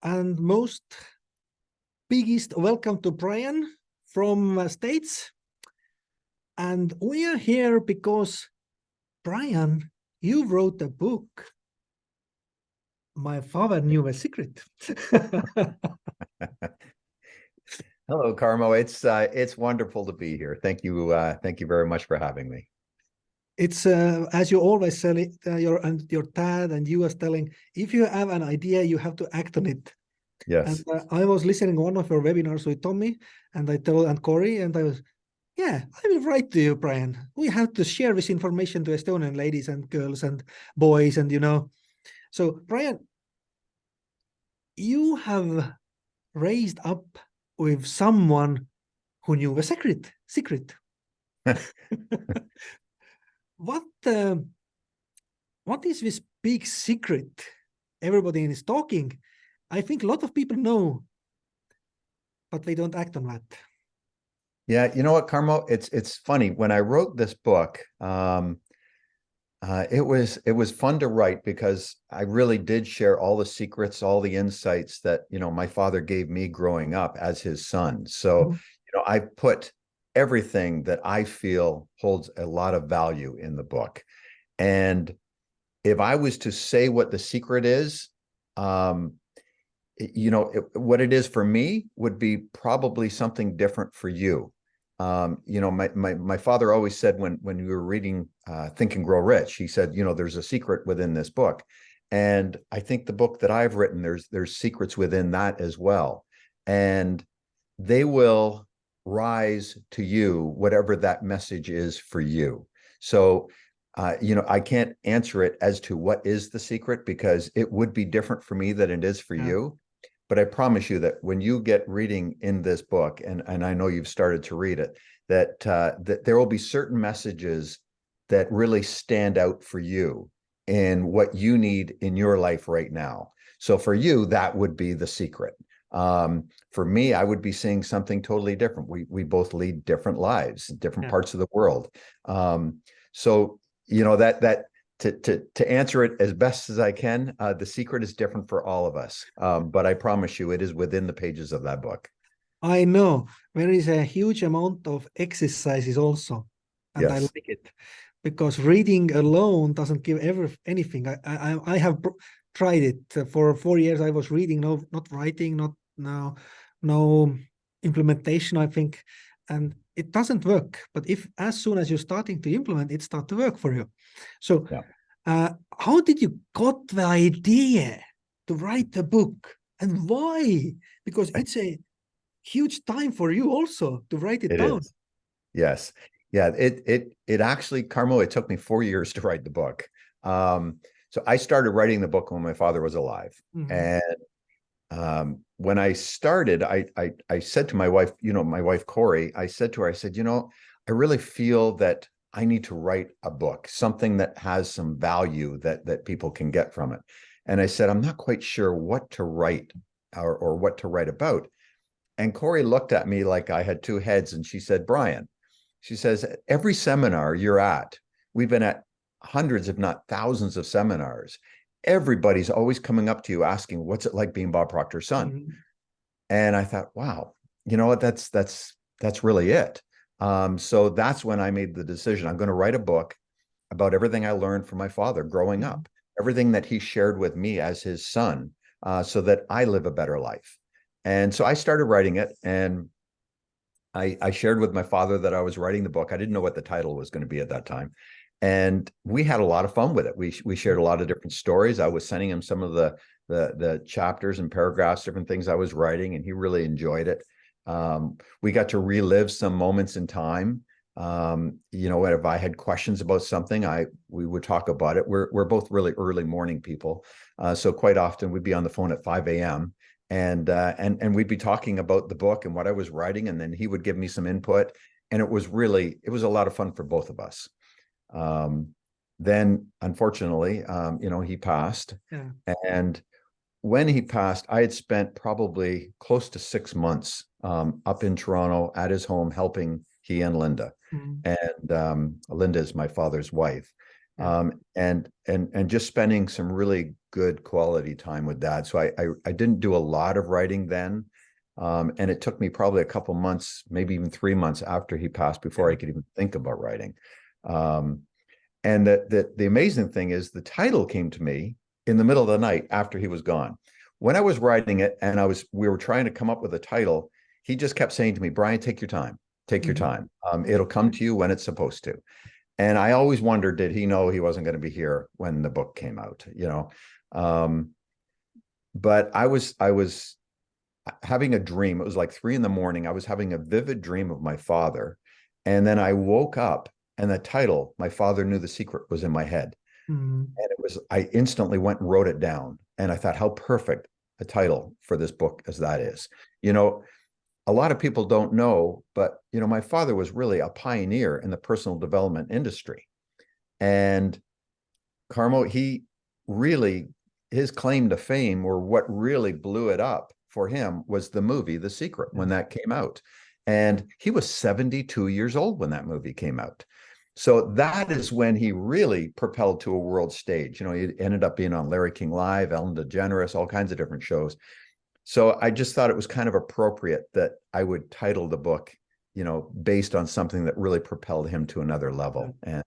and most biggest welcome to Brian from States. And we are here because, Brian, you wrote a book. My father knew a secret. Hello, Karmo. It's wonderful to be here. Thank you very much for having me. It's as you always say, your dad and you was telling, if you have an idea, you have to act on it. Yes. And I was listening to one of your webinars with Tommy, and I told and Corey, and I was, yeah, I will write to you, Brian. We have to share this information to Estonian ladies and girls and boys, and So, Brian, you have raised up with someone who knew a secret. What is this big secret everybody is talking? I think a lot of people know, but they don't act on that. Yeah, you know what, Karmo? It's funny. When I wrote this book, it was fun to write because I really did share all the secrets, all the insights that my father gave me growing up as his son. So I put everything that I feel holds a lot of value in the book. And if I was to say what the secret is, what it is for me would be probably something different for you. My father always said when we were reading Think and Grow Rich, he said, there's a secret within this book. And I think the book that I've written, there's secrets within that as well. And they will rise to you, whatever that message is for you. So, I can't answer it as to what is the secret because it would be different for me than it is for you. But I promise you that when you get reading in this book, and I know you've started to read it, that there will be certain messages that really stand out for you in what you need in your life right now. So for you, that would be the secret. For me, I would be seeing something totally different. We both lead different lives, different parts of the world. So to answer it as best as I can, the secret is different for all of us. But I promise you, it is within the pages of that book. I know there is a huge amount of exercises also, and yes. I like it because reading alone doesn't give anything. I have tried it for 4 years. I was reading, not writing, no implementation, I think, and it doesn't work. But if as soon as you're starting to implement, it starts to work for you. So how did you got the idea to write a book, and why? Because it's a huge time for you also to write it down. Is. Yes. Yeah. It actually, Karmo, it took me 4 years to write the book. So I started writing the book when my father was alive. And when I started, I said to my wife, my wife, Corey, I said to her, I said, I really feel that I need to write a book, something that has some value that people can get from it. And I said, I'm not quite sure what to write or what to write about. And Corey looked at me like I had two heads, and she said, Brian, she says, every seminar you're at, we've been at hundreds, if not thousands of seminars. Everybody's always coming up to you asking, what's it like being Bob Proctor's son? And I thought, wow, you know what, that's really it. So that's when I made the decision. I'm going to write a book about everything I learned from my father growing up, everything that he shared with me as his son, so that I live a better life. And so I started writing it, and I shared with my father that I was writing the book. I didn't know what the title was going to be at that time. And we had a lot of fun with it. We shared a lot of different stories. I was sending him some of the chapters and paragraphs, different things I was writing, and he really enjoyed it. We got to relive some moments in time. If I had questions about something, we would talk about it. We're both really early morning people. So quite often we'd be on the phone at 5 a.m. and we'd be talking about the book and what I was writing. And then he would give me some input. And it was a lot of fun for both of us. Then unfortunately, he passed. And when he passed, I had spent probably close to 6 months up in Toronto at his home helping he and Linda. And Linda is my father's wife. And just spending some really good quality time with Dad. So I didn't do a lot of writing then. And it took me probably a couple months, maybe even 3 months after he passed before I could even think about writing. And the amazing thing is the title came to me in the middle of the night after he was gone. When I was writing it and we were trying to come up with a title, he just kept saying to me, Brian, take your time, take your time. It'll come to you when it's supposed to. And I always wondered, did he know he wasn't going to be here when the book came out, you know? But I was having a dream. It was like 3 a.m. I was having a vivid dream of my father. And then I woke up and the title, My Father Knew the Secret, was in my head. And I instantly went and wrote it down. And I thought, how perfect a title for this book as that is. You know, a lot of people don't know, but, you know, my father was really a pioneer in the personal development industry. And Karmo, his claim to fame, or what really blew it up for him, was the movie The Secret, when that came out. And he was 72 years old when that movie came out. So that is when he really propelled to a world stage. You know, he ended up being on Larry King Live, Ellen DeGeneres, all kinds of different shows. So I just thought it was kind of appropriate that I would title the book, you know, based on something that really propelled him to another level. And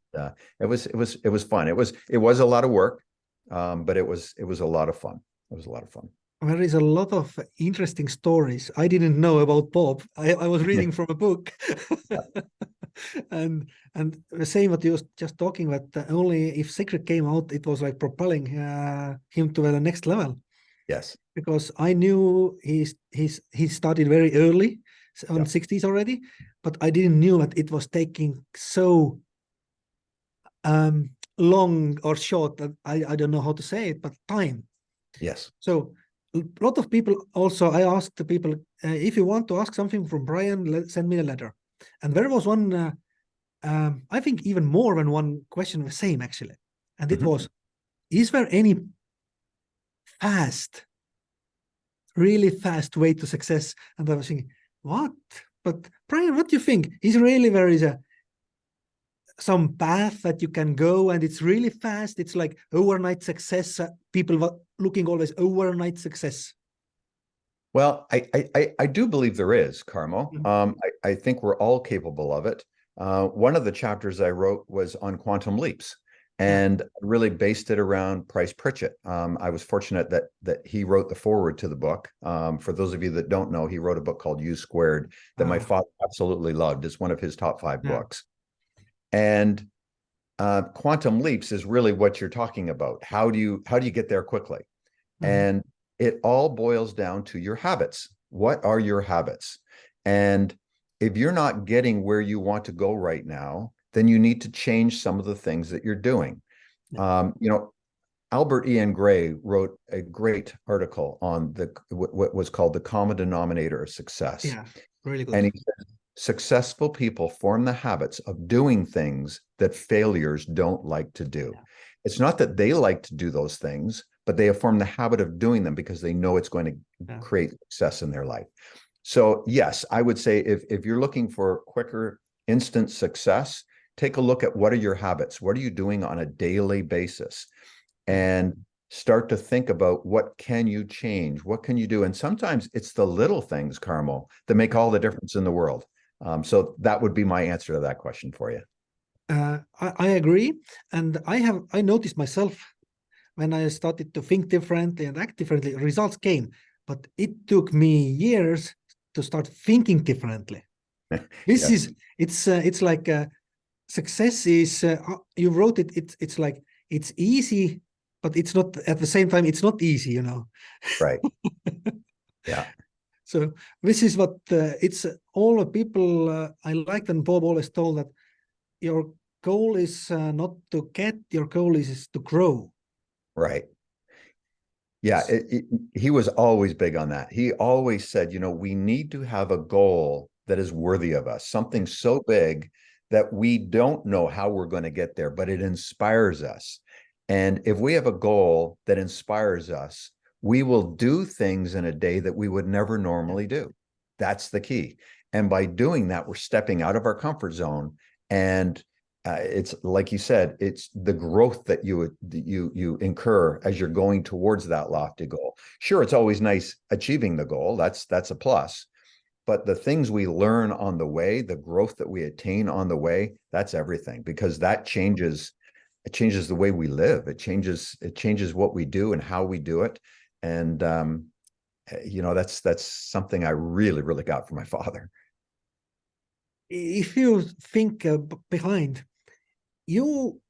it was fun. It was a lot of work, but it was a lot of fun. It was a lot of fun. There is a lot of interesting stories I didn't know about Bob. I was reading from a book. and the same what you was just talking about, only if Secret came out, it was like propelling him to the next level. Yes. Because I knew he started very early, on 60s already, but I didn't know that it was taking so long or short, that I don't know how to say it, but time. Yes. So a lot of people also, I asked the people, if you want to ask something from Brian, send me a letter. And there was one, I think even more than one question, the same actually. And it was, is there any really fast way to success? And I was thinking, what? But Brian, what do you think? Is really there is some path that you can go and it's really fast? It's like overnight success. People looking always overnight success. Well, I do believe there is, Karmo. I think we're all capable of it. One of the chapters I wrote was on quantum leaps, and really based it around Price Pritchett. I was fortunate that he wrote the foreword to the book. For those of you that don't know, he wrote a book called U Squared that my father absolutely loved. It's one of his top 5 books. And quantum leaps is really what you're talking about. How do you get there quickly? And it all boils down to your habits. What are your habits? And if you're not getting where you want to go right now, then you need to change some of the things that you're doing. You know, Albert Ian Gray wrote a great article on what was called the common denominator of success. Yeah, really good. And he said, successful people form the habits of doing things that failures don't like to do. It's not that they like to do those things, but they have formed the habit of doing them because they know it's going to create success in their life. So yes, I would say if you're looking for quicker, instant success, take a look at what are your habits? What are you doing on a daily basis? And start to think about what can you change? What can you do? And sometimes it's the little things, Karmo, that make all the difference in the world. So that would be my answer to that question for you. I agree. And I noticed myself when I started to think differently and act differently, results came, but it took me years to start thinking differently. It's like success is, you wrote it, it's like, it's easy, but it's not, at the same time, it's not easy, you know? Right. Yeah. So this is what it's all the people I liked, and Bob always told that your goal is not to get, your goal is to grow. Right. Yeah, he was always big on that. He always said, you know, we need to have a goal that is worthy of us, something so big that we don't know how we're going to get there, but it inspires us. And if we have a goal that inspires us, we will do things in a day that we would never normally do. That's the key. And by doing that, we're stepping out of our comfort zone and it's like you said, it's the growth that you incur as you're going towards that lofty goal. Sure, it's always nice achieving the goal. That's a plus. But the things we learn on the way, the growth that we attain on the way, that's everything, because that changes, it changes the way we live. It changes what we do and how we do it. And that's something I really, really got from my father. If you think behind, you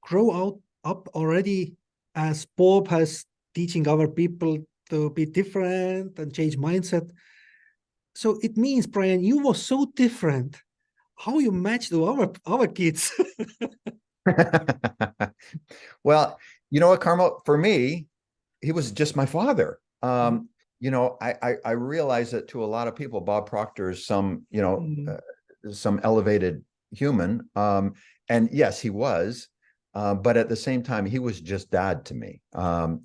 up already as Bob has teaching other people to be different and change mindset. So it means, Brian, you were so different. How you match to our kids? Well, you know what, Karmo, for me, he was just my father. I realize that to a lot of people, Bob Proctor is some elevated human. And yes, he was. But at the same time, he was just dad to me. I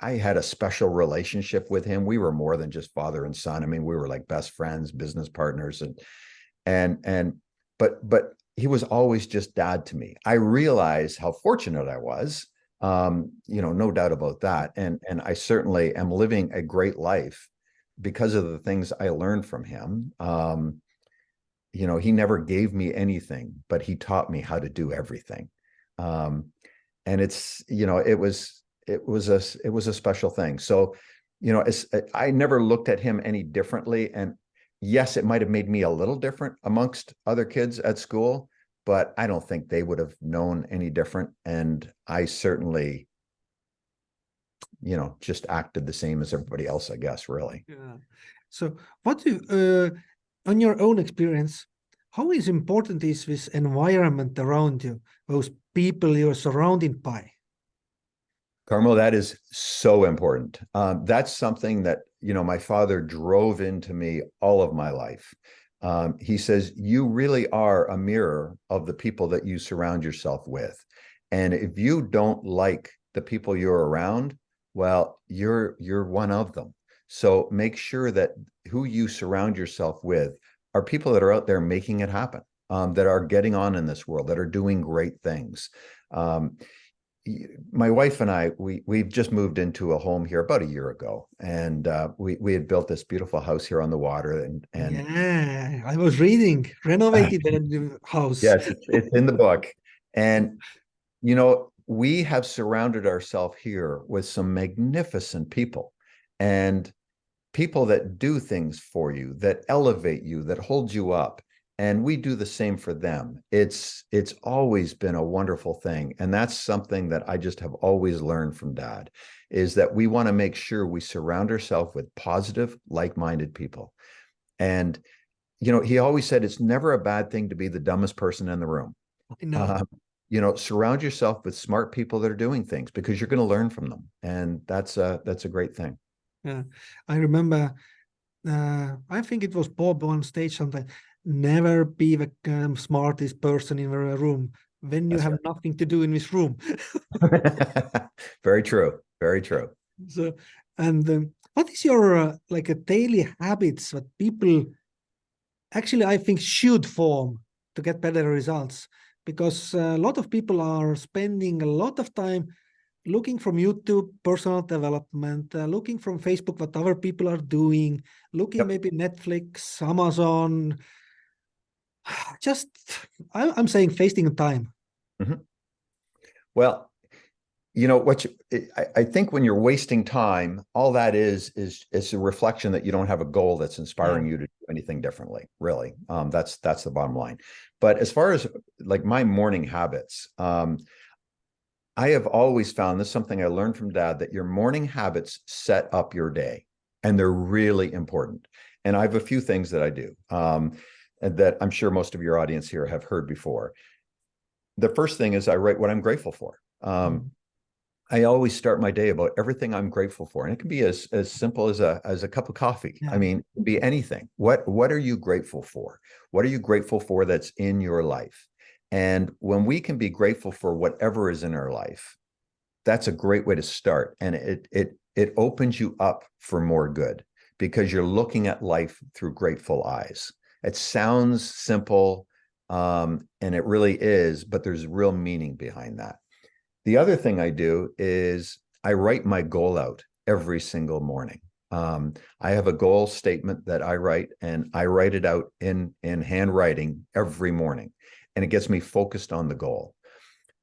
had a special relationship with him. We were more than just father and son. I mean, we were like best friends, business partners, but he was always just dad to me. I realized how fortunate I was. No doubt about that. And I certainly am living a great life because of the things I learned from him. He never gave me anything, but he taught me how to do everything. And it was a special thing. So, I never looked at him any differently. And yes, it might have made me a little different amongst other kids at school, but I don't think they would have known any different. And I certainly, just acted the same as everybody else, I guess, really. Yeah. So on your own experience, how is important is this environment around you, those people you're surrounded by? Karmo, that is so important. That's something that, my father drove into me all of my life. He says, you really are a mirror of the people that you surround yourself with. And if you don't like the people you're around, well, you're one of them. So make sure that who you surround yourself with are people that are out there making it happen, that are getting on in this world, that are doing great things. My wife and I, we've just moved into a home here about a year ago, and we had built this beautiful house here on the water. And yeah, I was reading renovated the house. Yes, it's in the book. And we have surrounded ourselves here with some magnificent people, and people that do things for you, that elevate you, that hold you up. And we do the same for them. It's always been a wonderful thing. And that's something that I just have always learned from Dad, is that we want to make sure we surround ourselves with positive, like-minded people. And, he always said it's never a bad thing to be the dumbest person in the room. I know. Surround yourself with smart people that are doing things, because you're going to learn from them. And that's a great thing. Yeah, I remember, I think it was Bob on stage something. Never be the smartest person in the room when you That's have right. nothing to do in this room. Very true. Very true. So, and what is your like a daily habits that people actually, I think, should form to get better results? Because a lot of people are spending a lot of time looking from YouTube, personal development, looking from Facebook, what other people are doing, looking Yep. maybe Netflix, Amazon, just, I'm saying wasting time. Mm-hmm. Well, I think when you're wasting time, all that is a reflection that you don't have a goal that's inspiring you to do anything differently, really. That's the bottom line. But as far as like my morning habits, I have always found this is something I learned from Dad, that your morning habits set up your day, and they're really important. And I have a few things that I do and that I'm sure most of your audience here have heard before. The first thing is I write what I'm grateful for. I always start my day about everything I'm grateful for. And it can be as simple as a cup of coffee. Yeah. I mean, it can be anything. What are you grateful for? What are you grateful for that's in your life? And when we can be grateful for whatever is in our life, that's a great way to start. And it opens you up for more good, because you're looking at life through grateful eyes. It sounds simple, And it really is, but there's real meaning behind that. The other thing I do is I write my goal out every single morning. I have a goal statement that I write, and I write it out in handwriting every morning, and it gets me focused on the goal.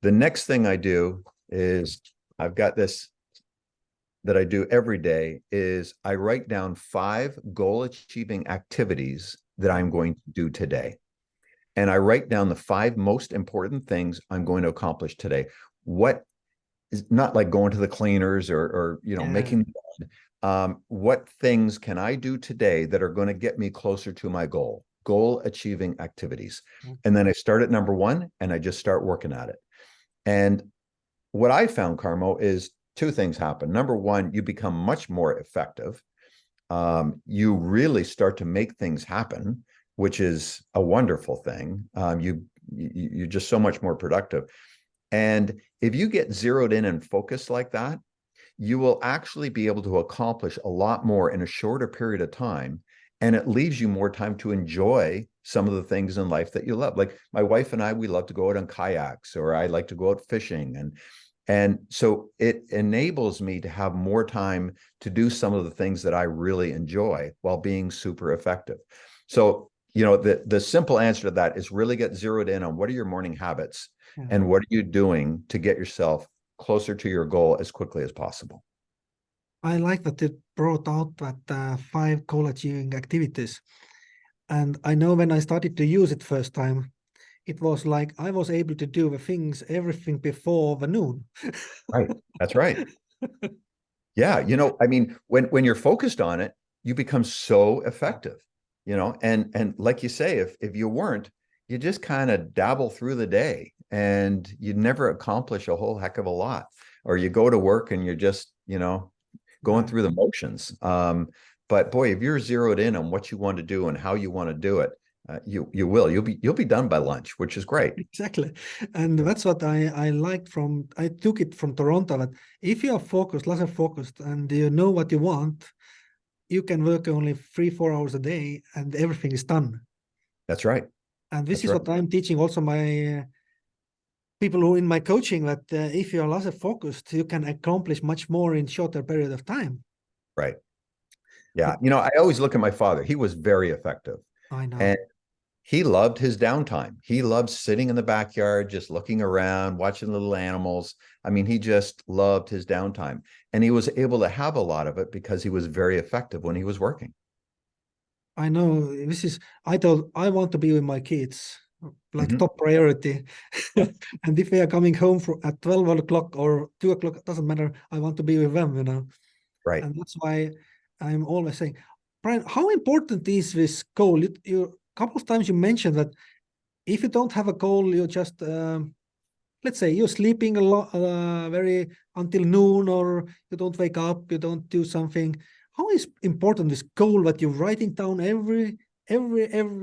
The next thing I do is I've got this that I do every day is I write down 5 goal achieving activities that I'm going to do today. And I write down the 5 most important things I'm going to accomplish today. What is not like going to the cleaners or making what things can I do today that are going to get me closer to my goal achieving activities. And then I start at number 1 and I just start working at it. And what I found, Karmo, is 2 things happen. Number 1, you become much more effective. You really start to make things happen, which is a wonderful thing. You're just so much more productive. And if you get zeroed in and focused like that, you will actually be able to accomplish a lot more in a shorter period of time. And it leaves you more time to enjoy some of the things in life that you love. Like my wife and I, we love to go out on kayaks, or I like to go out fishing. And so it enables me to have more time to do some of the things that I really enjoy while being super effective. So, the simple answer to that is really get zeroed in on what are your morning habits and what are you doing to get yourself closer to your goal as quickly as possible. I like that it brought out that 5 goal achieving activities. And I know when I started to use it first time, it was like I was able to do everything before the noon. Right. That's right. Yeah. I mean, when you're focused on it, you become so effective, and like you say, if you weren't, you just kind of dabble through the day and you never accomplish a whole heck of a lot, or you go to work and you're just, going through the motions. But boy, if you're zeroed in on what you want to do and how you want to do it, you'll be done by lunch, which is great. Exactly. And that's what I liked I took it from Toronto, that if you are focused, laser focused, and you know what you want, you can work only 3-4 hours a day and everything is done. That's right. And this is what I'm teaching also my people who in my coaching, that if you are laser focused, you can accomplish much more in shorter period of time. Right. Yeah. I always look at my father. He was very effective. I know. And he loved his downtime. He loved sitting in the backyard, just looking around, watching little animals. I mean, he just loved his downtime. And he was able to have a lot of it because he was very effective when he was working. I know I thought I want to be with my kids, like top priority. And if they are coming home at 12 o'clock or 2 o'clock, it doesn't matter. I want to be with them, Right. And that's why I'm always saying, Brian, how important is this goal? You a couple of times you mentioned that if you don't have a goal, you just, let's say you're sleeping a lot, very until noon, or you don't wake up, you don't do something. How is important this goal that you're writing down every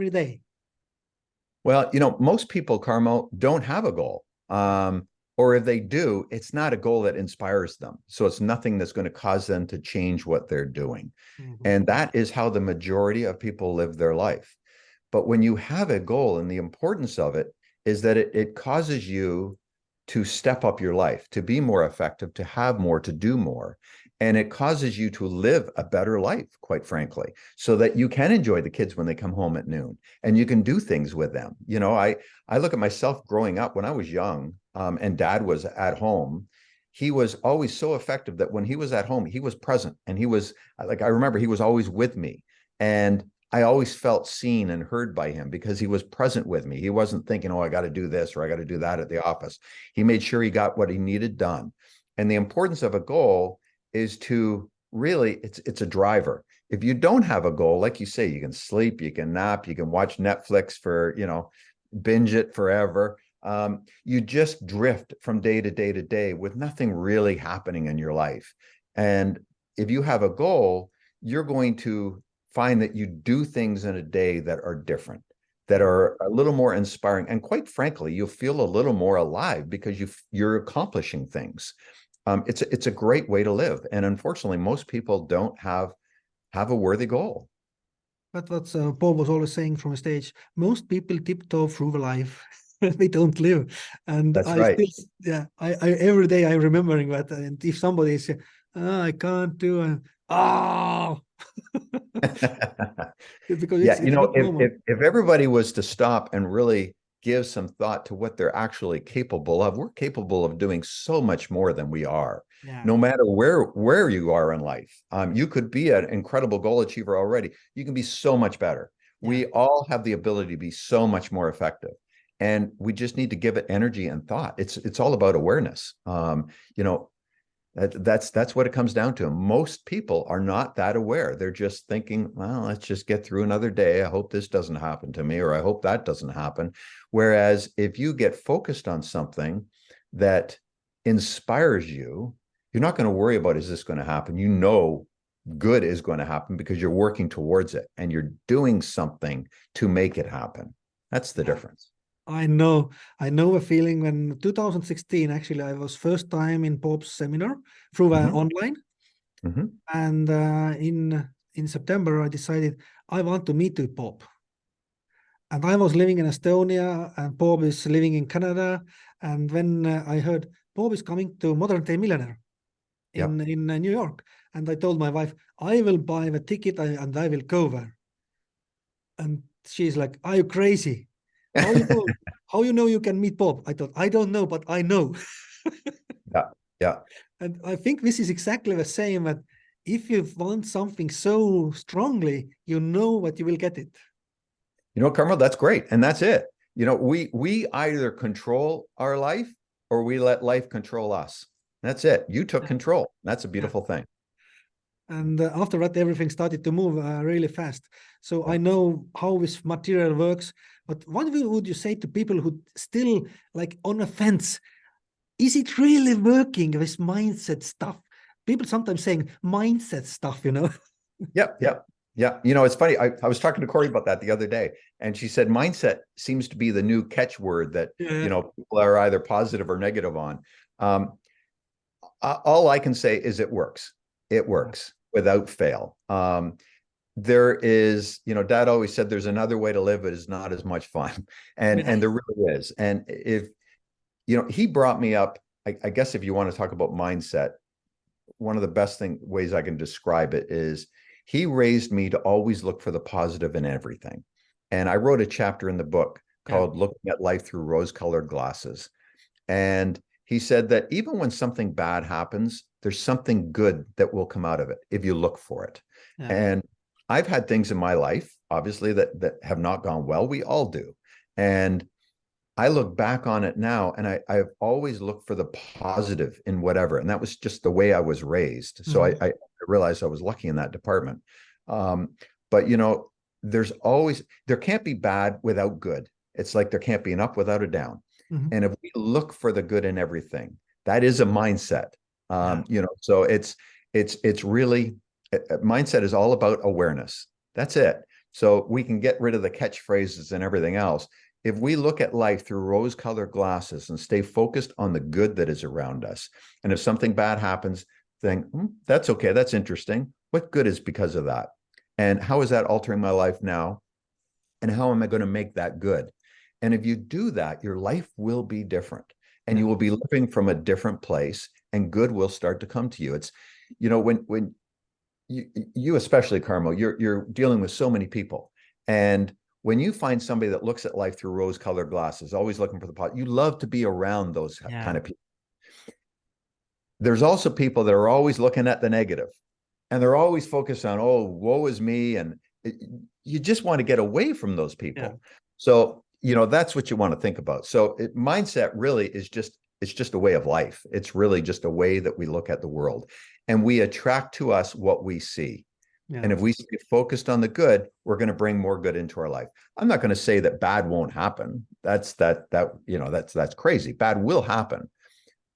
day? Well, most people, Karmo, don't have a goal. Or if they do, it's not a goal that inspires them. So it's nothing that's going to cause them to change what they're doing. And that is how the majority of people live their life. But when you have a goal, and the importance of it is that it causes you to step up your life, to be more effective, to have more, to do more. And it causes you to live a better life, quite frankly, so that you can enjoy the kids when they come home at noon and you can do things with them. I look at myself growing up when I was young, and Dad was at home. He was always so effective that when he was at home, he was present, and he was like, I remember he was always with me. And I always felt seen and heard by him because he was present with me. He wasn't thinking, oh, I got to do this or I got to do that at the office. He made sure he got what he needed done. And the importance of a goal is to really, it's a driver. If you don't have a goal, like you say, you can sleep, you can nap, you can watch Netflix for, binge it forever. You just drift from day to day to day with nothing really happening in your life. And if you have a goal, you're going to find that you do things in a day that are different, that are a little more inspiring. And quite frankly, you'll feel a little more alive because you're accomplishing things. It's a great way to live. And unfortunately, most people don't have a worthy goal. But what Paul was always saying from a stage, most people tiptoe through the life. They don't live. And That's I right. still, yeah, I every day I'm remembering that. And if somebody is, I can't do it. Oh, because Yeah, it's not normal. if everybody was to stop and really give some thought to what they're actually capable of, we're capable of doing so much more than we are. Yeah. No matter where you are in life, you could be an incredible goal achiever already. You can be so much better. Yeah. We all have the ability to be so much more effective, and we just need to give it energy and thought. It's all about awareness. You know, that's what it comes down to. Most people are not that aware. They're just thinking, well, let's just get through another day. I hope this doesn't happen to me, or I hope that doesn't happen. Whereas if you get focused on something that inspires you, you're not going to worry about, is this going to happen? You know, good is going to happen because you're working towards it and you're doing something to make it happen. That's the difference. I know a feeling. When 2016, actually, I was first time in Bob's seminar through online. And in September, I decided I want to meet with Bob. And I was living in Estonia, and Bob is living in Canada. And when I heard Bob is coming to Modern Day Millionaire in New York, and I told my wife, I will buy the ticket and I will go there. And she's like, "Are you crazy? How you know? How you know you can meet Bob?" I thought, I don't know, but I know. Yeah. And I think this is exactly the same. That if you want something so strongly, you know that you will get it. You know, Karmo, that's great. And that's it. You know, we either control our life or we let life control us. That's it. You took control. That's a beautiful thing. And after that, everything started to move really fast. So I know how this material works. But what would you say to people who still like on a fence? Is it really working, this mindset stuff? People sometimes saying mindset stuff, you know? Yep. You know, it's funny. I was talking to Corey about that the other day, and she said mindset seems to be the new catchword that, you know, people are either positive or negative on. All I can say is it works. It works without fail. There is, you know, Dad always said there's another way to live. It is not as much fun. And there really is. And if, you know, he brought me up, I guess if you want to talk about mindset, one of the best ways I can describe it is he raised me to always look for the positive in everything. And I wrote a chapter in the book called Looking at Life Through Rose-Colored Glasses. And he said that even when something bad happens, there's something good that will come out of it if you look for it. And I've had things in my life, obviously, that have not gone well. We all do. And I look back on it now, and I've always looked for the positive in whatever. And that was just the way I was raised. So I realized I was lucky in that department. But, you know, there can't be bad without good. It's like there can't be an up without a down. And if we look for the good in everything, that is a mindset. You know, so it's really, mindset is all about awareness. That's it. So we can get rid of the catchphrases and everything else. If we look at life through rose-colored glasses and stay focused on the good that is around us, and if something bad happens, think, that's okay, that's interesting. What good is because of that? And how is that altering my life now? And how am I going to make that good? And if you do that, your life will be different, and you will be living from a different place, and good will start to come to you. It's, you know, when you especially, Karmo, you're dealing with so many people, and when you find somebody that looks at life through rose-colored glasses, always looking for the pot, you love to be around those kind of people. There's also people that are always looking at the negative, and they're always focused on, oh, woe is me. And you just want to get away from those people. So, you know, that's what you want to think about. So mindset really is it's just a way of life. It's really just a way that we look at the world, and we attract to us what we see. And if we stay focused on the good, we're going to bring more good into our life. I'm not going to say that bad won't happen. That's crazy. Bad will happen,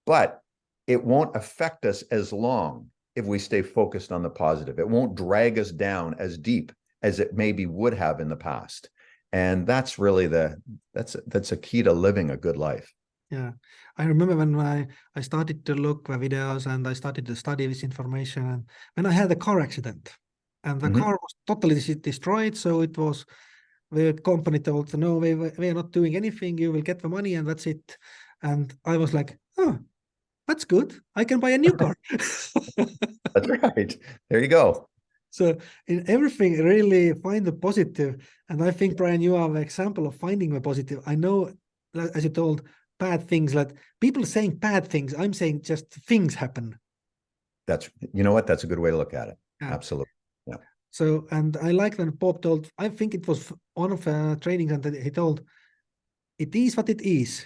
but it won't affect us as long if we stay focused on the positive. It won't drag us down as deep as it maybe would have in the past. And that's really that's a key to living a good life. Yeah, I remember when I started to look at videos and I started to study this information, and when I had a car accident. and the car was totally destroyed. So it was, the company told, no, we are not doing anything. You will get the money and that's it. And I was like, oh, that's good. I can buy a new car. That's right. There you go. So in everything, really find the positive. And I think, Brian, you are an example of finding the positive. I know, as you told, bad things, like people saying bad things. I'm saying just things happen. That's, you know what? That's a good way to look at it. Yeah. Absolutely. Yeah. So, and I like when Bob told, I think it was one of trainings, and he told, it is what it is.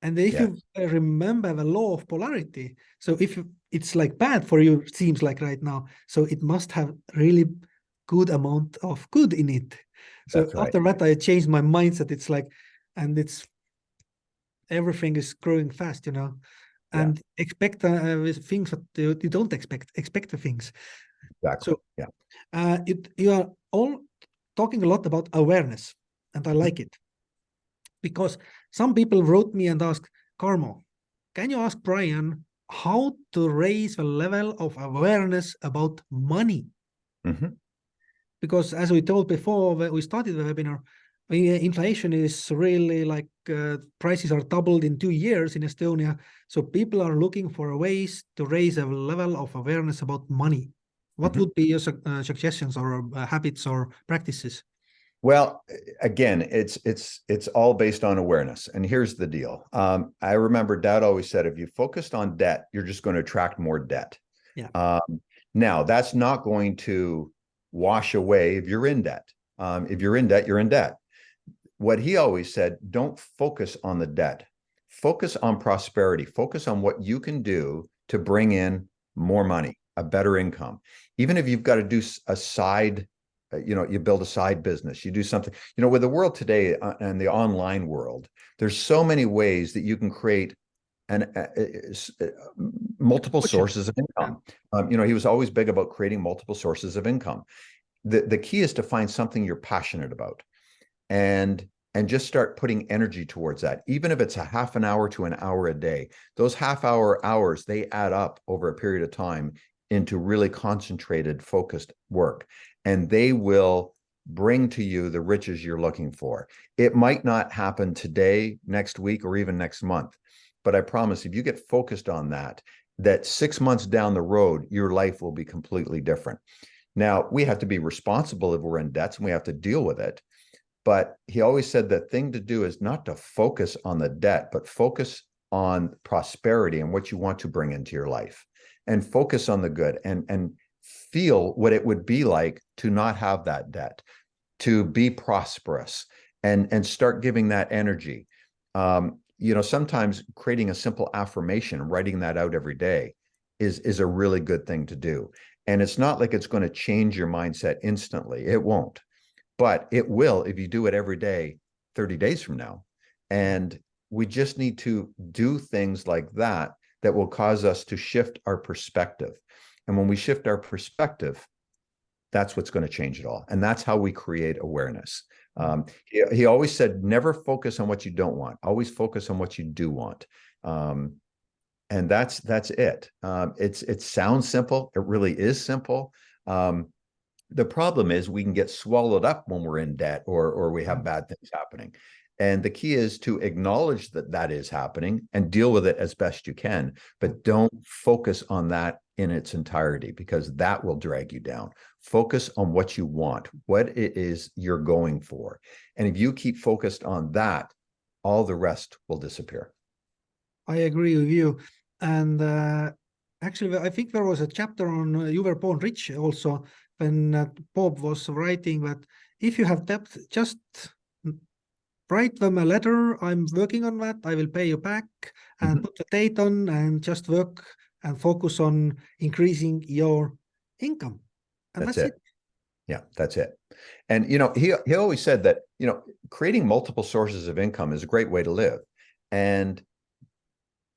And if you remember the law of polarity, so if it's like bad for you, seems like right now, so it must have really good amount of good in it. So That's right. after that, I changed my mindset. It's like, and it's, everything is growing fast, you know, and expect things that you don't expect the things. Exactly. So you are all talking a lot about awareness, and I like it. Because some people wrote me and asked, Karmo, can you ask Brian how to raise the level of awareness about money? Because as we told before, when we started the webinar, inflation is really like prices are doubled in 2 years in Estonia. So people are looking for ways to raise a level of awareness about money. What would be your suggestions or habits or practices? Well, again, it's all based on awareness. And here's the deal. I remember Dad always said, if you focused on debt, you're just going to attract more debt. Yeah. Now, that's not going to wash away if you're in debt. If you're in debt, you're in debt. What he always said, don't focus on the debt. Focus on prosperity. Focus on what you can do to bring in more money, a better income. Even if you've got to do a side, you build a side business, you do something, with the world today and the online world, there's so many ways that you can create multiple sources of income. He was always big about creating multiple sources of income. The key is to find something you're passionate about and just start putting energy towards that. Even if it's a half an hour to an hour a day, those hours, they add up over a period of time into really concentrated, focused work. And they will bring to you the riches you're looking for. It might not happen today, next week, or even next month. But I promise, if you get focused on that 6 months down the road, your life will be completely different. Now, we have to be responsible if we're in debts, and we have to deal with it. But he always said the thing to do is not to focus on the debt, but focus on prosperity and what you want to bring into your life, and focus on the good, and feel what it would be like to not have that debt, to be prosperous, and start giving that energy. Sometimes creating a simple affirmation, writing that out every day is a really good thing to do. And it's not like it's going to change your mindset instantly. It won't. But it will if you do it every day, 30 days from now. And we just need to do things like that will cause us to shift our perspective. And when we shift our perspective, that's what's going to change it all. And that's how we create awareness. He always said, never focus on what you don't want. Always focus on what you do want. And that's it. It sounds simple. It really is simple. The problem is we can get swallowed up when we're in debt or we have bad things happening. And the key is to acknowledge that is happening and deal with it as best you can, but don't focus on that in its entirety, because that will drag you down. Focus on what you want, what it is you're going for. And if you keep focused on that, all the rest will disappear. I agree with you. And actually, I think there was a chapter on You Were Born Rich also, when Bob was writing that if you have debt, just write them a letter. I'm working on that. I will pay you back, and put the date on, and just work and focus on increasing your income. And that's it. Yeah, that's it. And, he always said that, creating multiple sources of income is a great way to live. And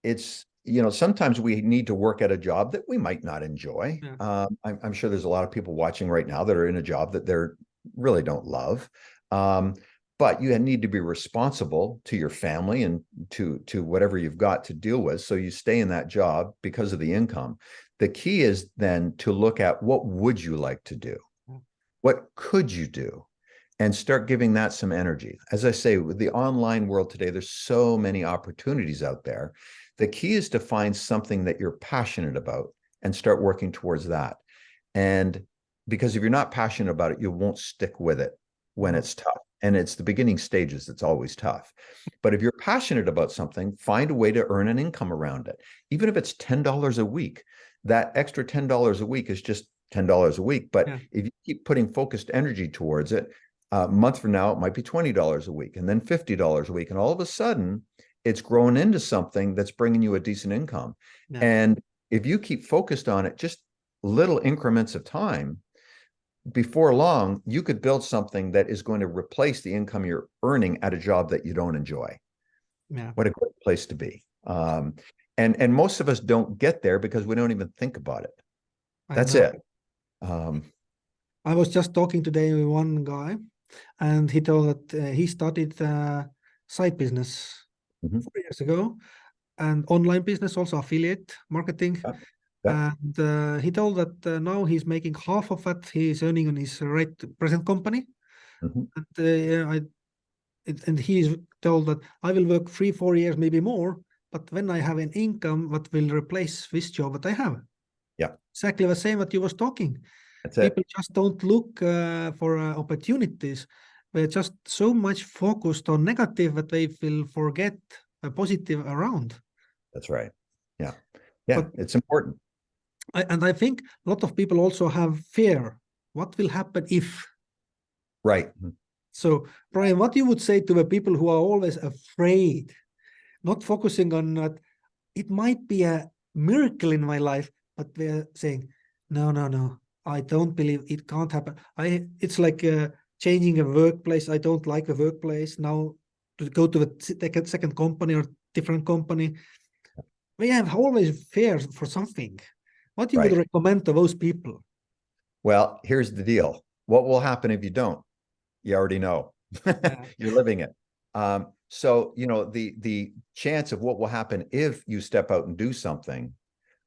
it's, sometimes we need to work at a job that we might not enjoy. Yeah. I'm sure there's a lot of people watching right now that are in a job that they're really don't love. But you need to be responsible to your family and to whatever you've got to deal with. So you stay in that job because of the income. The key is then to look at what would you like to do? What could you do? And start giving that some energy. As I say, with the online world today, there's so many opportunities out there. The key is to find something that you're passionate about and start working towards that. And because if you're not passionate about it, you won't stick with it when it's tough. And it's the beginning stages that's always tough. But if you're passionate about something, find a way to earn an income around it. Even if it's $10 a week, that extra $10 a week is just $10 a week. But if you keep putting focused energy towards it, a month from now, it might be $20 a week and then $50 a week. And all of a sudden, it's grown into something that's bringing you a decent income. And if you keep focused on it, just little increments of time, before long, you could build something that is going to replace the income you're earning at a job that you don't enjoy. What a great place to be. And most of us don't get there because we don't even think about it. That's it. I was just talking today with one guy, and he told that he started a side business 4 years ago, and online business, also affiliate marketing. And he told that now he's making half of what he's earning on his present company. And he's told that I will work 3-4 years, maybe more, but when I have an income that will replace this job that I have. Exactly the same that you was talking. People just don't look for opportunities. They're just so much focused on negative that they will forget a positive around. That's right. But it's important. I think a lot of people also have fear. What will happen if? Right. So, Brian, what you would say to the people who are always afraid, not focusing on that it might be a miracle in my life, but they're saying, no, I don't believe it can't happen. It's like changing a workplace. I don't like a workplace now to go to the second company or different company. We have always fears for something. What you would recommend to those people? Well, here's the deal. What will happen if you don't? You already know. You're living it. So, the chance of what will happen if you step out and do something,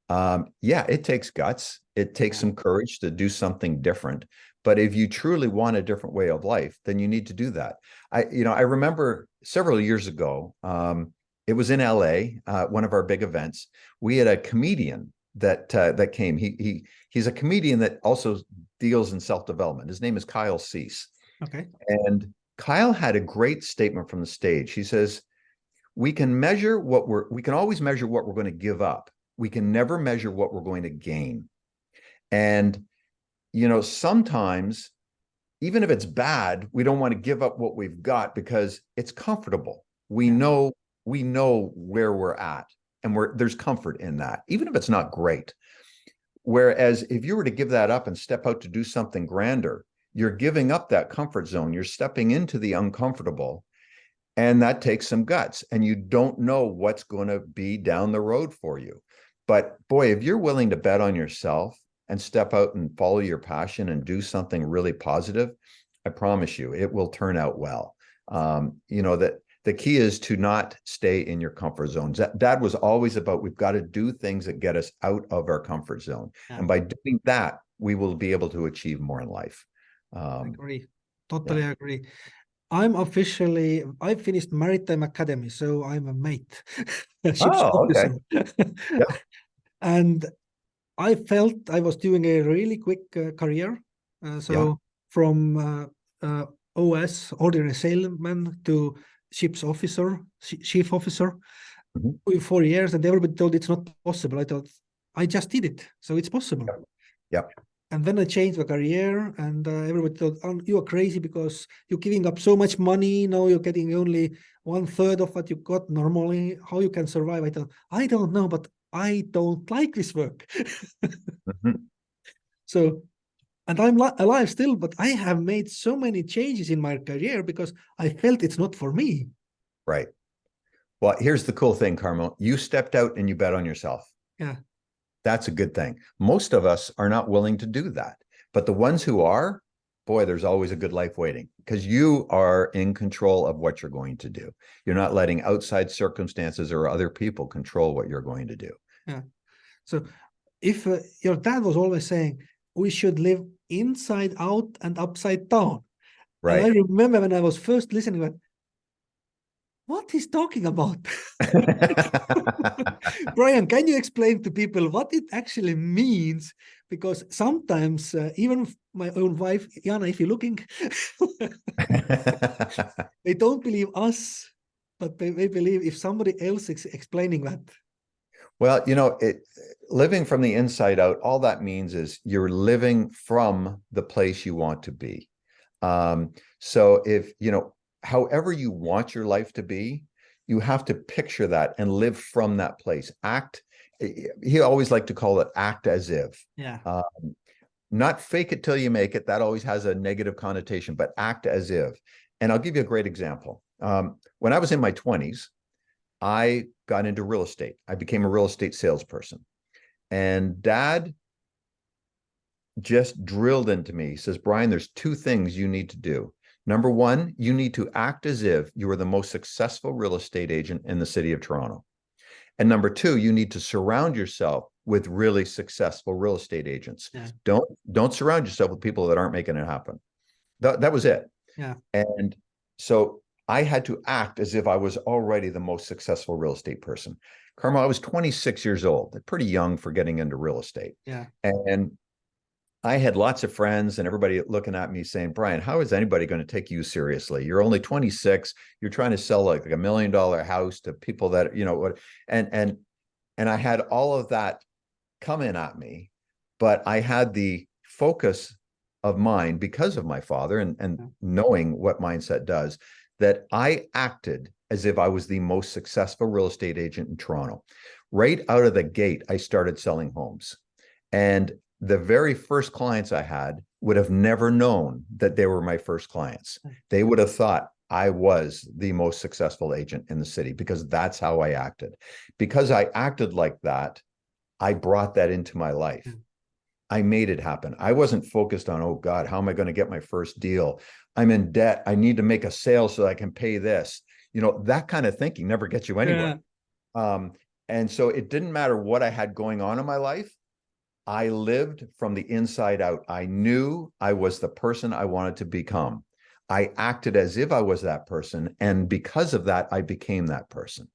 it takes guts. It takes some courage to do something different. But if you truly want a different way of life, then you need to do that. I remember several years ago, it was in LA, one of our big events. We had a comedian that came. He's a comedian that also deals in self-development. His name is Kyle Cease. Okay. And Kyle had a great statement from the stage. He says, we can always measure what we're going to give up. We can never measure what we're going to gain. And, sometimes, even if it's bad, we don't want to give up what we've got because it's comfortable. We know where we're at, and there's comfort in that, even if it's not great. Whereas if you were to give that up and step out to do something grander, you're giving up that comfort zone. You're stepping into the uncomfortable, and that takes some guts, and you don't know what's going to be down the road for you. But boy, if you're willing to bet on yourself and step out and follow your passion and do something really positive, I promise you, it will turn out well. That the key is to not stay in your comfort zones. That was always about, we've got to do things that get us out of our comfort zone. And by doing that, we will be able to achieve more in life. I agree. Totally agree. I finished Maritime Academy, so I'm a mate. Ship's officer. And I felt I was doing a really quick career. From OS, ordinary sailorman, to ship's officer, chief officer, in 4 years, and everybody told it's not possible. I thought, I just did it, so it's possible. And then I changed the career, and everybody thought, oh, you are crazy because you're giving up so much money. Now you're getting only 1/3 of what you got normally. How you can survive? I thought, I don't know, but I don't like this work. So, and I'm alive still, but I have made so many changes in my career because I felt it's not for me. Right. Well, here's the cool thing, Karmo. You stepped out and you bet on yourself. Yeah. That's a good thing. Most of us are not willing to do that. But the ones who are, boy, there's always a good life waiting, because you are in control of what you're going to do. You're not letting outside circumstances or other people control what you're going to do. Yeah. So if your dad was always saying we should live inside out and upside down. Right. And I remember when I was first listening, like, what he's talking about. Brian, can you explain to people what it actually means? Because sometimes even my own wife, Jana, if you're looking, they don't believe us, but they believe if somebody else is explaining that. Well, living from the inside out, all that means is you're living from the place you want to be. So if, however you want your life to be, you have to picture that and live from that place. He always liked to call it act as if. Yeah. Not fake it till you make it. That always has a negative connotation, but act as if. And I'll give you a great example. When I was in my 20s, I got into real estate. I became a real estate salesperson. And Dad just drilled into me. He says, Brian, there's two things you need to do. Number one, you need to act as if you are the most successful real estate agent in the city of Toronto. And number two, you need to surround yourself with really successful real estate agents. Yeah. Don't surround yourself with people that aren't making it happen. That was it. Yeah. And so I had to act as if I was already the most successful real estate person. Karmo, I was 26 years old, pretty young for getting into real estate. Yeah. And I had lots of friends and everybody looking at me saying, Brian, how is anybody going to take you seriously? You're only 26. You're trying to sell like $1 million house to people that, and I had all of that coming at me, but I had the focus of mind because of my father and knowing what mindset does, that I acted as if I was the most successful real estate agent in Toronto. Right out of the gate, I started selling homes. And the very first clients I had would have never known that they were my first clients. They would have thought I was the most successful agent in the city because that's how I acted. Because I acted like that, I brought that into my life. I made it happen. I wasn't focused on, oh God, how am I going to get my first deal? I'm in debt. I need to make a sale so I can pay this. That kind of thinking never gets you anywhere. Yeah. And so it didn't matter what I had going on in my life. I lived from the inside out. I knew I was the person I wanted to become. I acted as if I was that person. And because of that, I became that person.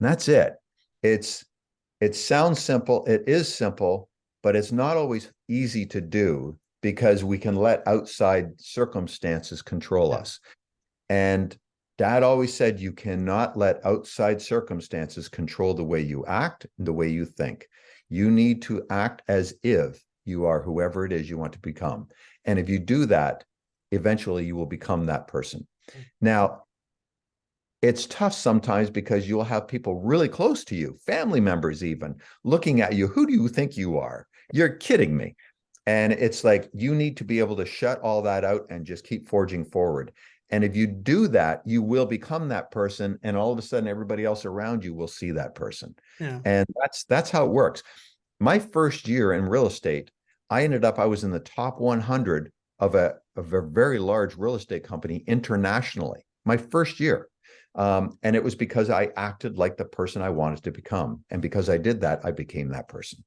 And that's it. It sounds simple. It is simple, but it's not always easy to do because we can let outside circumstances control us. And Dad always said, you cannot let outside circumstances control the way you act, the way you think. You need to act as if you are whoever it is you want to become. And if you do that, eventually you will become that person. Now, it's tough sometimes because you'll have people really close to you, family members even, looking at you. Who do you think you are? You're kidding me. And it's like, you need to be able to shut all that out and just keep forging forward. And if you do that, you will become that person. And all of a sudden, everybody else around you will see that person. Yeah. And that's how it works. My first year in real estate, I was in the top 100 of a very large real estate company internationally, my first year. And it was because I acted like the person I wanted to become. And because I did that, I became that person.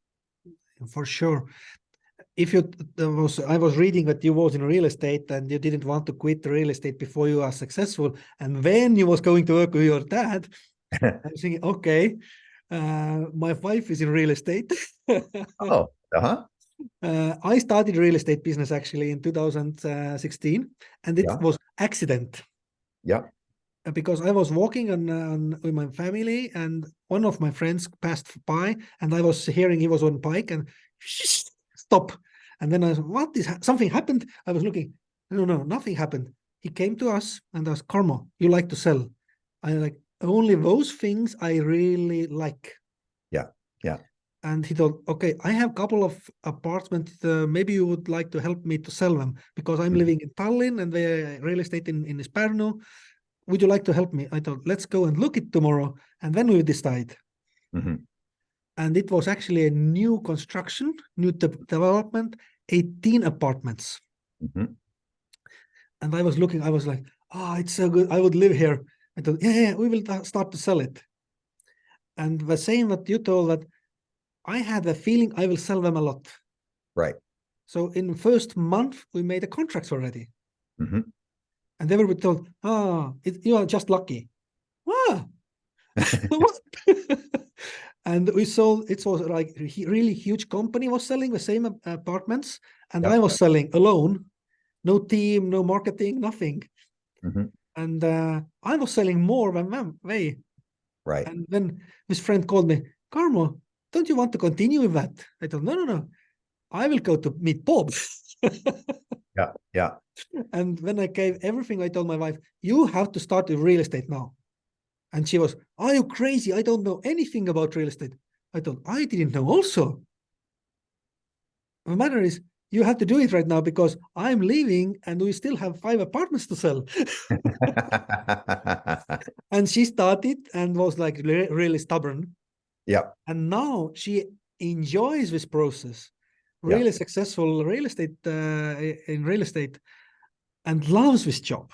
For sure. I was reading that you was in real estate and you didn't want to quit the real estate before you are successful. And when you was going to work with your dad, I was thinking, okay, my wife is in real estate. Oh, I started real estate business actually in 2016, and it was accident. Yeah. Because I was walking on with my family, and one of my friends passed by, and I was hearing he was on bike, and stop. And then I was, what is something happened? I was looking. No, nothing happened. He came to us and asked, Karmo, you like to sell? I like only those things I really like. Yeah. And he thought, okay, I have a couple of apartments. Maybe you would like to help me to sell them because I'm living in Tallinn and the real estate in Pärnu. Would you like to help me? I thought, let's go and look it tomorrow, and then we decide. And it was actually a new construction, new development, 18 apartments. And I was looking, I was like, oh, it's so good. I would live here. I thought, yeah, we will start to sell it. And the same that you told, that I had the feeling I will sell them a lot. Right. So in the first month, we made the contracts already. Mm-hmm. And they were told, you are just lucky. Ah, what? And we sold, it was like a really huge company was selling the same apartments. And I was selling alone, no team, no marketing, nothing. Mm-hmm. And I was selling more than them. Right. And then this friend called me, Karmo, don't you want to continue with that? I told, no. I will go to meet Bob. Yeah. Yeah. And when I gave everything, I told my wife, you have to start with real estate now. And she was, are you crazy? I don't know anything about real estate. I thought, I didn't know also. The matter is, you have to do it right now because I'm leaving and we still have 5 apartments to sell. And she started and was like really stubborn. Yeah. And now she enjoys this process, Yeah. really successful real estate in real estate, and loves this job.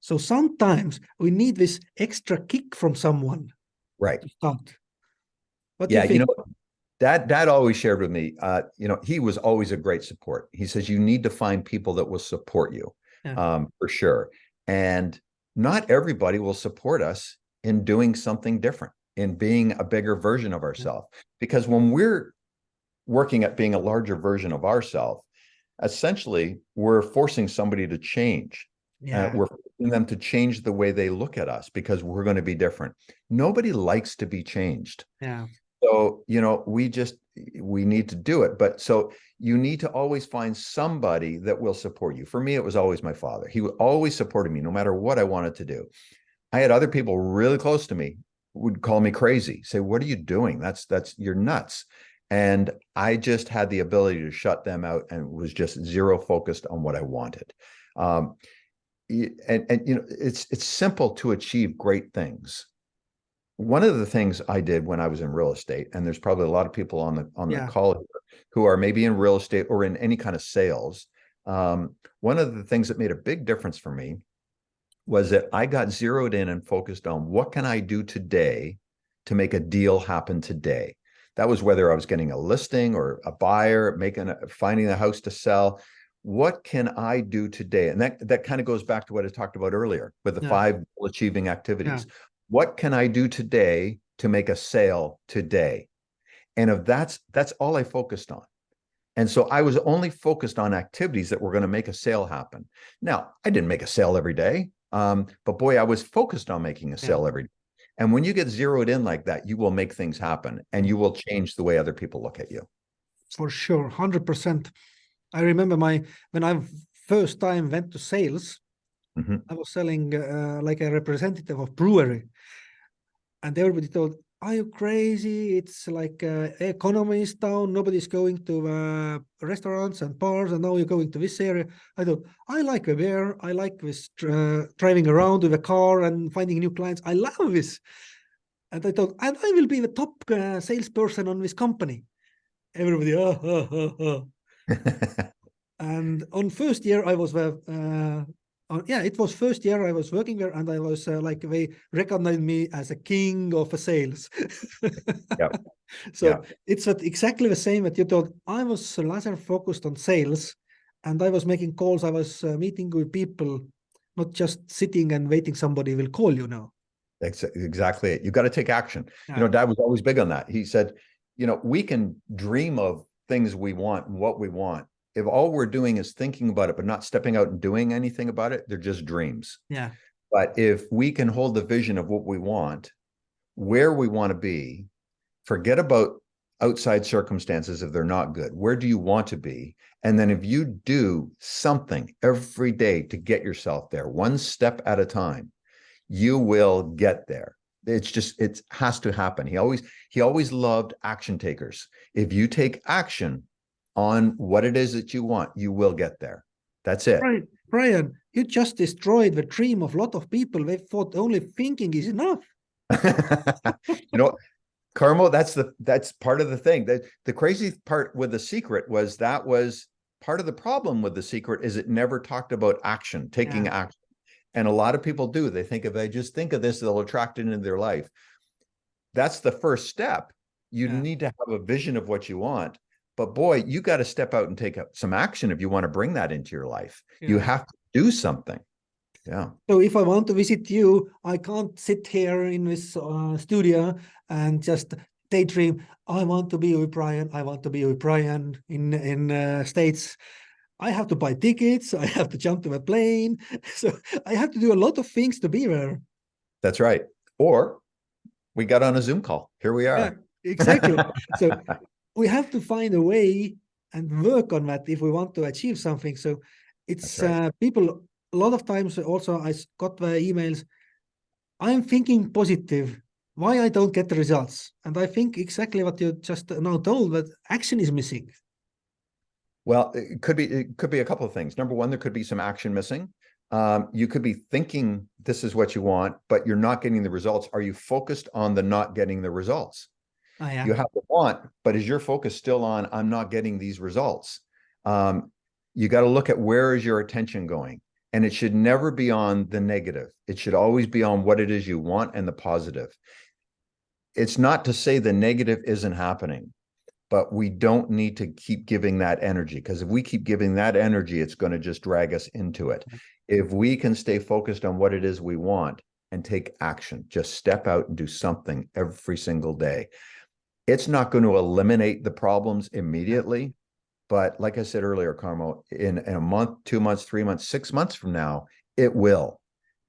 So sometimes we need this extra kick from someone Right. to start. What do Yeah. you think? Dad always shared with me, he was always a great support. He says, you need to find people that will support you, for sure. And not everybody will support us in doing something different, in being a bigger version of ourselves. Because when we're working at being a larger version of ourselves, essentially, we're forcing somebody to change. We're forcing them to change the way they look at us because we're going to be different. Nobody likes to be changed. Yeah. So, we need to do it. But so you need to always find somebody that will support you. For me, it was always my father. He always supported me no matter what I wanted to do. I had other people really close to me would call me crazy, say, what are you doing? That's you're nuts. And I just had the ability to shut them out and was just zero focused on what I wanted. It's simple to achieve great things. One of the things I did when I was in real estate, and there's probably a lot of people on the call who are maybe in real estate or in any kind of sales. One of the things that made a big difference for me was that I got zeroed in and focused on what can I do today to make a deal happen today. That was whether I was getting a listing or a buyer, finding a house to sell. What can I do today? And that kind of goes back to what I talked about earlier with the 5 goal achieving activities. What can I do today to make a sale today? And if that's all I focused on. And so I was only focused on activities that were going to make a sale happen. Now, I didn't make a sale every day, but boy, I was focused on making a sale every day. And when you get zeroed in like that, you will make things happen and you will change the way other people look at you. For sure, 100%. I remember when I first time went to sales, I was selling like a representative of brewery. And everybody told, are you crazy? It's like economy is down. Nobody's going to restaurants and bars. And now you're going to this area. I thought, I like a beer. I like this driving around with a car and finding new clients. I love this. And I thought, and I will be the top salesperson on this company. Everybody, And on first year, I was it was first year I was working there, and I was like they recognized me as a king of sales. So it's exactly the same that you thought. I was laser focused on sales, and I was making calls. I was meeting with people, not just sitting and waiting somebody will call you now. Exactly it. You got to take action. Dad was always big on that. He said, we can dream of things we want and what we want. If all we're doing is thinking about it, but not stepping out and doing anything about it, they're just dreams. Yeah. But if we can hold the vision of what we want, where we want to be, forget about outside circumstances if they're not good. Where do you want to be? And then if you do something every day to get yourself there, one step at a time, you will get there. It has to happen. He always loved action takers. If you take action on what it is that you want, you will get there. That's it. Right, Brian, you just destroyed the dream of a lot of people. They thought only thinking is enough. Karmo, that's part of the thing. The crazy part with The Secret was part of the problem with The Secret is it never talked about action, taking action. And a lot of people do. They think if they just think of this, they'll attract it into their life. That's the first step. You need to have a vision of what you want. But boy, you got to step out and take some action if you want to bring that into your life. You have to do something. Yeah. So if I want to visit you, I can't sit here in this studio and just daydream. I want to be with Brian. I want to be with Brian in States. I have to buy tickets. I have to jump to a plane. So I have to do a lot of things to be there. That's right. Or we got on a Zoom call. Here we are. Yeah, exactly. So we have to find a way and work on that if we want to achieve something. So it's people, a lot of times also I got the emails, I'm thinking positive. Why I don't get the results? And I think exactly what you just now told, that action is missing. Well, it could be a couple of things. Number one, there could be some action missing. You could be thinking this is what you want, but you're not getting the results. Are you focused on the not getting the results? You have the want, but is your focus still on I'm not getting these results? You got to look at where is your attention going, and it should never be on the negative. It should always be on what it is you want and the positive. It's not to say the negative isn't happening, but we don't need to keep giving that energy, because if we keep giving that energy, it's going to just drag us into it. If we can stay focused on what it is we want and take action, just step out and do something every single day. It's not going to eliminate the problems immediately, but like I said earlier, Karmo, in a month, 2 months, 3 months, 6 months from now, it will.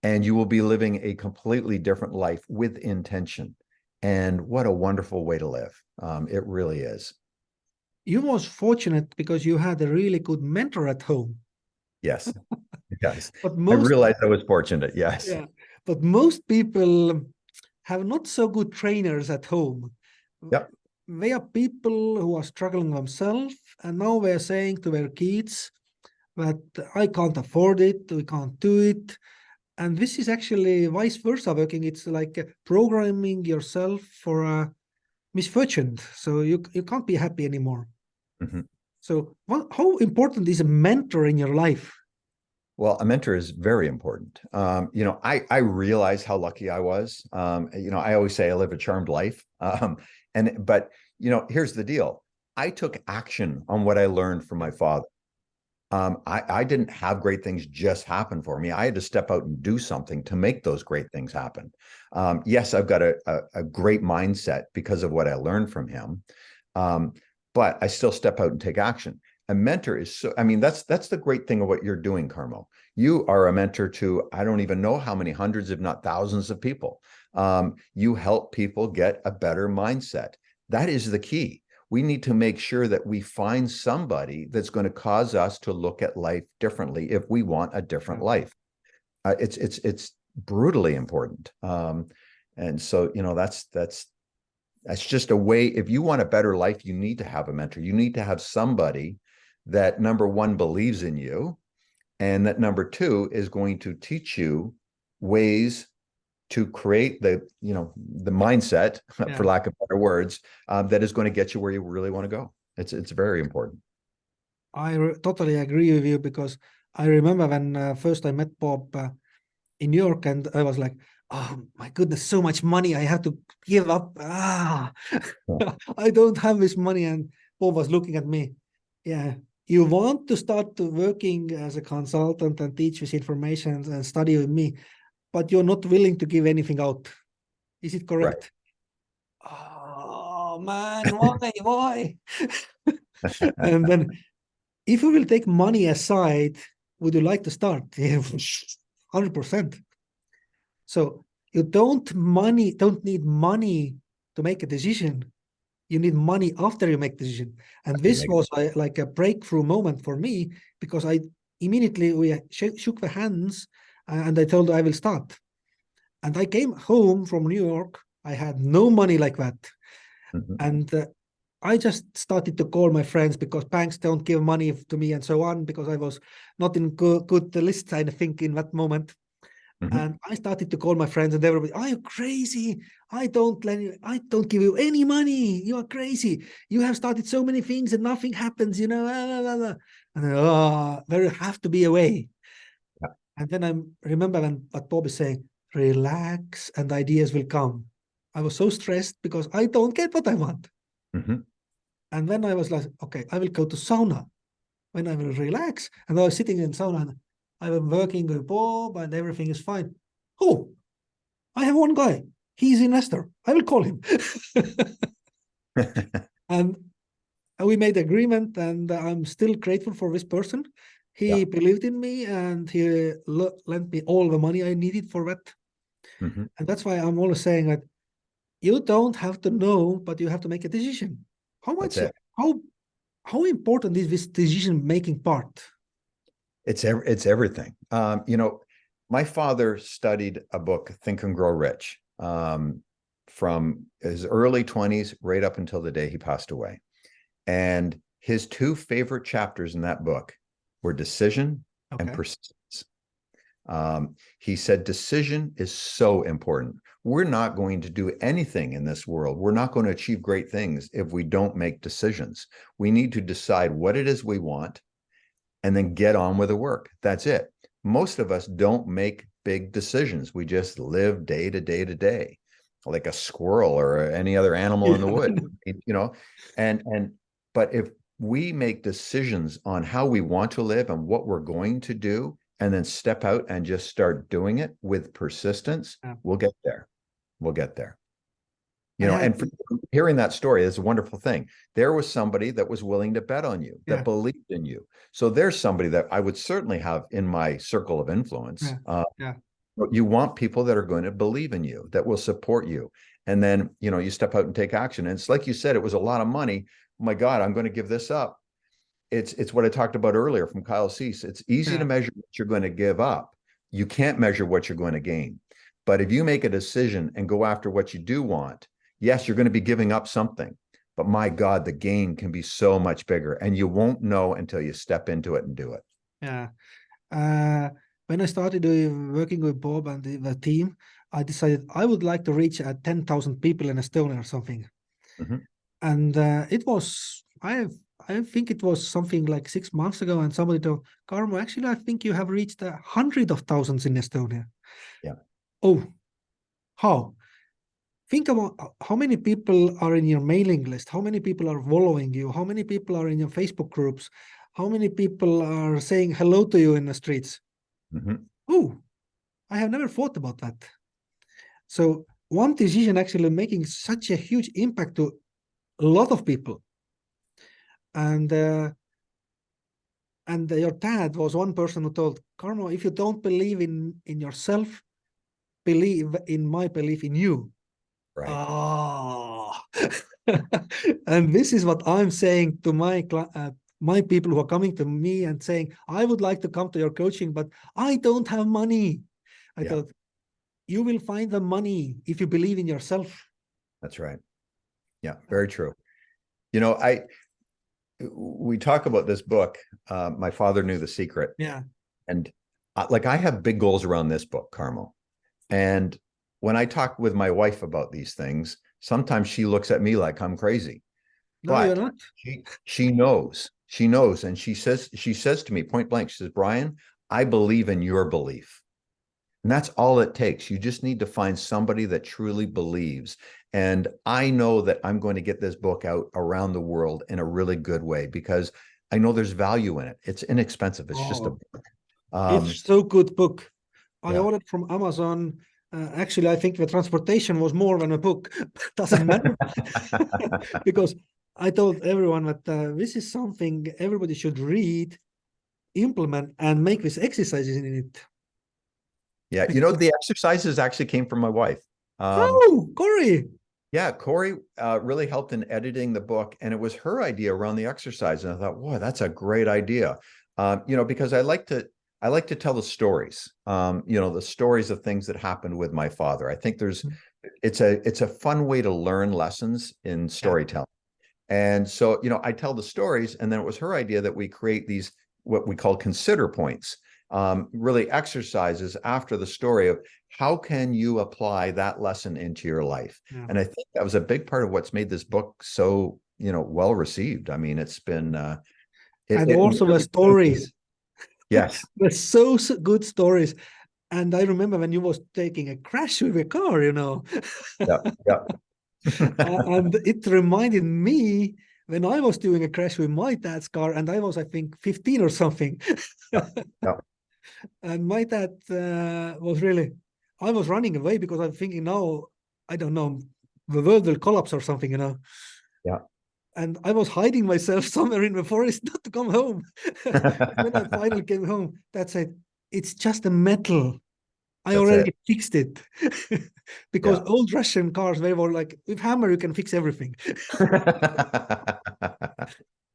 And you will be living a completely different life with intention. And what a wonderful way to live. It really is. You was fortunate because you had a really good mentor at home. Yes. Yes. But I realized I was fortunate. Yes. Yeah. But most people have not so good trainers at home. Yep. They are people who are struggling themselves, and now they're saying to their kids that I can't afford it, we can't do it. And this is actually vice versa working. It's like programming yourself for a misfortune. So you can't be happy anymore. Mm-hmm. So how important is a mentor in your life? Well, a mentor is very important. I realize how lucky I was. I always say I live a charmed life. But here's the deal. I took action on what I learned from my father. I didn't have great things just happen for me. I had to step out and do something to make those great things happen. Yes, I've got a great mindset because of what I learned from him. But I still step out and take action. A mentor is that's the great thing of what you're doing, Karmo. You are a mentor to, I don't even know how many hundreds, if not thousands of people. You help people get a better mindset. That is the key. We need to make sure that we find somebody that's going to cause us to look at life differently if we want a different life. It's brutally important. And so, that's just a way. If you want a better life, you need to have a mentor. You need to have somebody that, number one, believes in you, and that, number two, is going to teach you ways to create the mindset, for lack of better words, that is going to get you where you really want to go. It's very important. I totally agree with you, because I remember when first I met Bob in New York, and I was like, oh my goodness, so much money I have to give up. I don't have this money. And Bob was looking at me. Yeah, you want to start working as a consultant and teach this information and study with me, but you're not willing to give anything out. Is it correct? Right. Oh man, why? And then, if you will take money aside, would you like to start? 100%. So you don't need money to make a decision. You need money after you make the decision. And this was like a breakthrough moment for me, because I immediately, we shook the hands, and I told her I will start. And I came home from New York. I had no money like that. Mm-hmm. And I just started to call my friends, because banks don't give money to me and so on, because I was not in good list, I think, in that moment. Mm-hmm. And I started to call my friends, and everybody, are you crazy? I don't give you any money. You are crazy. You have started so many things and nothing happens, And there have to be a way. Yeah. And then I remember what Bob is saying, relax and ideas will come. I was so stressed because I don't get what I want. Mm-hmm. And then I was like, okay, I will go to sauna when I will relax. And I was sitting in sauna and I was working with Bob and everything is fine. Oh, I have one guy. He's an investor. I will call him. And we made agreement, and I'm still grateful for this person. He Yeah. believed in me, and he lent me all the money I needed for that. Mm-hmm. And that's why I'm always saying that you don't have to know, but you have to make a decision. How That's much, it. how important is this decision making part? It's everything. My father studied a book, Think and Grow Rich, from his early 20s right up until the day he passed away. And his two favorite chapters in that book were decision and persistence. He said, decision is so important. We're not going to do anything in this world. We're not going to achieve great things if we don't make decisions. We need to decide what it is we want and then get on with the work. That's it. Most of us don't make big decisions. We just live day to day to day, like a squirrel or any other animal in the wood, but if we make decisions on how we want to live and what we're going to do, and then step out and just start doing it with persistence, we'll get there. We'll get there. And hearing that story is a wonderful thing. There was somebody that was willing to bet on you, that believed in you. So there's somebody that I would certainly have in my circle of influence. You want people that are going to believe in you, that will support you. And then, you step out and take action. And it's like you said, it was a lot of money. Oh my God, I'm going to give this up. It's what I talked about earlier from Kyle Cease. It's easy to measure what you're going to give up. You can't measure what you're going to gain. But if you make a decision and go after what you do want, yes, you're going to be giving up something. But my God, the gain can be so much bigger. And you won't know until you step into it and do it. Yeah. When I started working with Bob and the team, I decided I would like to reach 10,000 people in Estonia or something. Mm-hmm. And it was, I think it was something like 6 months ago, and somebody told, Karmo, actually, I think you have reached 100,000 in Estonia. Yeah. Oh, how? Think about how many people are in your mailing list, how many people are following you, how many people are in your Facebook groups, how many people are saying hello to you in the streets. Mm-hmm. Oh, I have never thought about that. So one decision actually making such a huge impact to a lot of people. And your dad was one person who told, Karmo, if you don't believe in yourself, believe in my belief in you. Right. Oh. And this is what I'm saying to my people who are coming to me and saying, I would like to come to your coaching, but I don't have money. I thought, you will find the money if you believe in yourself. That's right. Yeah, very true. We talk about this book. My father knew the secret. Yeah. And I have big goals around this book, Karmo. And when I talk with my wife about these things, sometimes she looks at me like I'm crazy. No, you're not. She knows. She knows. And she says to me point blank, she says, Brian, I believe in your belief. And that's all it takes. You just need to find somebody that truly believes. And I know that I'm going to get this book out around the world in a really good way because I know there's value in it. It's inexpensive. It's just a book. It's so good book. I ordered from Amazon. Actually, I think the transportation was more than a book. Doesn't matter. Because I told everyone that this is something everybody should read, implement, and make these exercises in it. Yeah, the exercises actually came from my wife. Corey. Yeah, Corey really helped in editing the book, and it was her idea around the exercise. And I thought, wow, that's a great idea. Because I like to tell the stories. The stories of things that happened with my father. I think it's a fun way to learn lessons in storytelling. And so, I tell the stories, and then it was her idea that we create these what we call consider points. Really exercises after the story of how can you apply that lesson into your life. And I think that was a big part of what's made this book so well received. I mean, it's been and also the stories. Yes, They're so good stories. And I remember when you was taking a crash with a car, you know. Yeah, yeah. And it reminded me when I was doing a crash with my dad's car, and I was, I think, 15 or something. Yeah, yeah. And my dad was really, I was running away because I'm thinking now, I don't know, the world will collapse or something, you know. Yeah. And I was hiding myself somewhere in the forest not to come home. And when I finally came home, Dad said, it's just a metal. I That's it. already fixed it. Because Yeah. old Russian cars, they were like, with hammer, you can fix everything.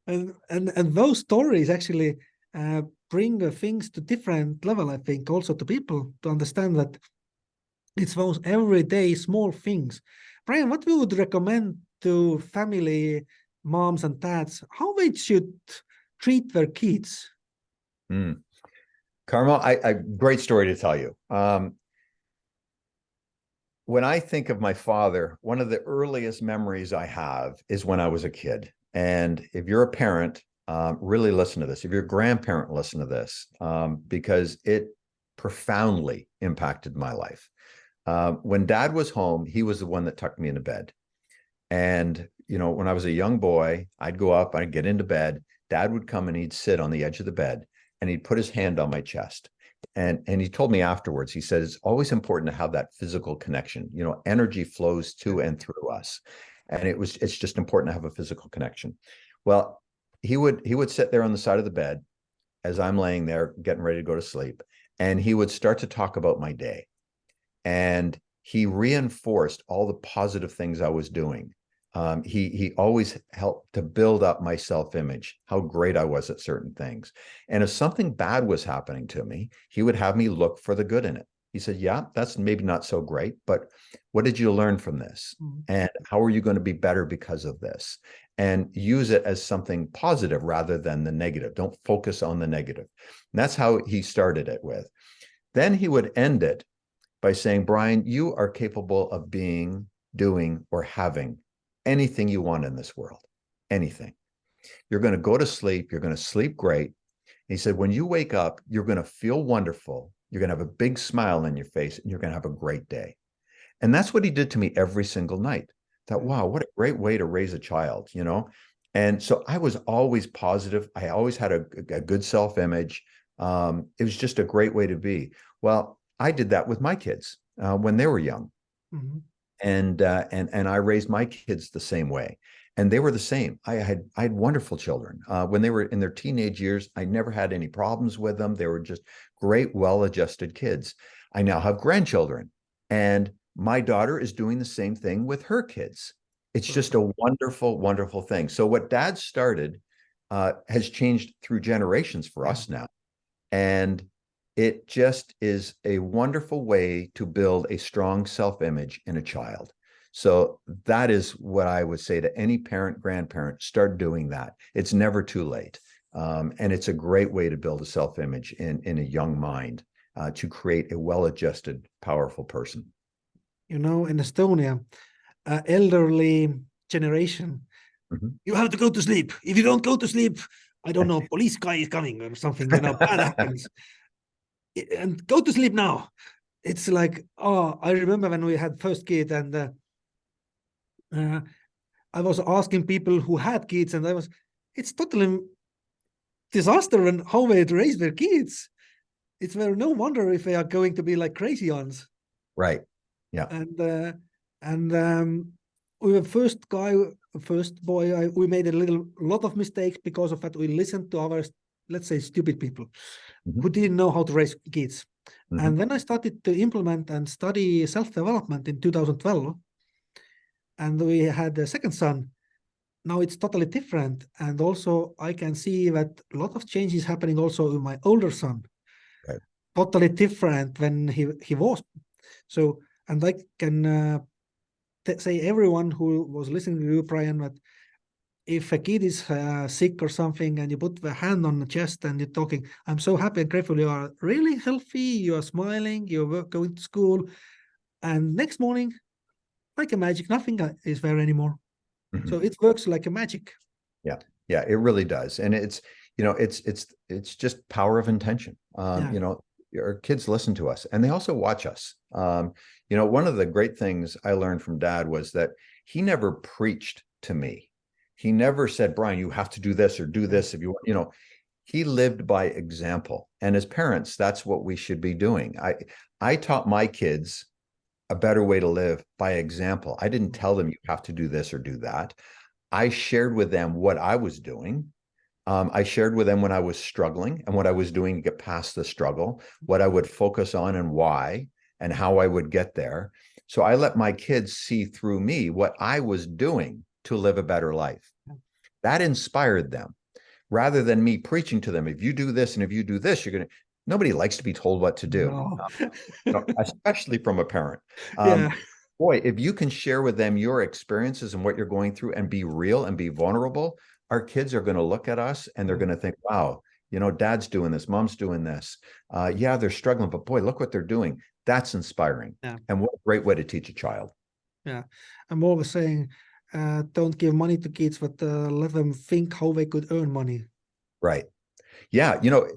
And those stories actually bring things to different level, I think, also to people to understand that it's those everyday small things. Brian, what we would recommend to family moms and dads, how they should treat their kids? Mm. Karmo, great story to tell you. When I think of my father, one of the earliest memories I have is when I was a kid. And if you're a parent, really listen to this. If you're a grandparent, listen to this, because it profoundly impacted my life. When Dad was home, he was the one that tucked me into bed. And, you know, when I was a young boy, I'd go up, I'd get into bed. Dad would come and he'd sit on the edge of the bed and he'd put his hand on my chest. And he told me afterwards, he said, it's always important to have that physical connection. You know, energy flows to and through us. And it's just important to have a physical connection. Well, he would sit there on the side of the bed as I'm laying there getting ready to go to sleep. And he would start to talk about my day. And he reinforced all the positive things I was doing. He always helped to build up my self-image, how great I was at certain things. And if something bad was happening to me, he would have me look for the good in it. He said, yeah, that's maybe not so great, but what did you learn from this? And how are you going to be better because of this? And use it as something positive rather than the negative. Don't focus on the negative. And that's how he started it with. Then he would end it by saying, Brian, you are capable of being, doing, or having anything you want in this world, anything. You're going to go to sleep. You're going to sleep great. And he said, when you wake up, you're going to feel wonderful. You're going to have a big smile on your face and you're going to have a great day. And that's what he did to me every single night. I thought, wow, what a great way to raise a child, you know? And so I was always positive. I always had a good self-image. It was just a great way to be. Well, I did that with my kids when they were young. Mm-hmm. And I raised my kids the same way. And they were the same. I had wonderful children. When they were in their teenage years, I never had any problems with them. They were just great, well-adjusted kids. I now have grandchildren. And my daughter is doing the same thing with her kids. It's just a wonderful, wonderful thing. So what Dad started has changed through generations for us now. And it just is a wonderful way to build a strong self-image in a child. So that is what I would say to any parent, grandparent, start doing that. It's never too late. And it's a great way to build a self-image in a young mind to create a well-adjusted, powerful person. You know, in Estonia, elderly generation, you have to go to sleep. If you don't go to sleep, I don't know, police guy is coming or something, you know, bad happens. And go to sleep now. It's like, oh, I remember when we had first kid and I was asking people who had kids and it's totally disaster when how they raise their kids. It's very no wonder if they are going to be like crazy ones. Right. Yeah. And we were first boy, we made a lot of mistakes because of that. We listened to our, let's say, stupid people who didn't know how to raise kids. And then I started to implement and study self-development in 2012. And we had a second son. Now it's totally different. And also I can see that a lot of changes happening also with my older son. Right. Totally different when he was. So, and I can say everyone who was listening to you, Brian, that if a kid is sick or something and you put the hand on the chest and you're talking, I'm so happy and grateful you are really healthy, you are smiling, you're going to school, and next morning, like a magic, nothing is there anymore. So it works like a magic. Yeah, yeah, it really does. And it's, you know, it's just power of intention. You know, our kids listen to us, and they also watch us. You know, one of the great things I learned from Dad was that he never preached to me. He never said, Brian, you have to do this or do this if you want, you know. He lived by example, and as parents, that's what we should be doing. I taught my kids a better way to live by example. I didn't tell them you have to do this or do that. I shared with them what I was doing. I shared with them when I was struggling and what I was doing to get past the struggle, what I would focus on and why, and how I would get there. So I let my kids see through me what I was doing to live a better life. That inspired them, rather than me preaching to them, if you do this and if you do this, you're going to, nobody likes to be told what to do, especially from a parent. Yeah. Boy, if you can share with them your experiences and what you're going through and be real and be vulnerable, our kids are going to look at us and they're going to think, wow, you know, Dad's doing this, Mom's doing this. Yeah, they're struggling, but boy, look what they're doing. That's inspiring. Yeah. And what a great way to teach a child. Yeah. I'm always saying, don't give money to kids, but let them think how they could earn money. Right. Yeah. You know,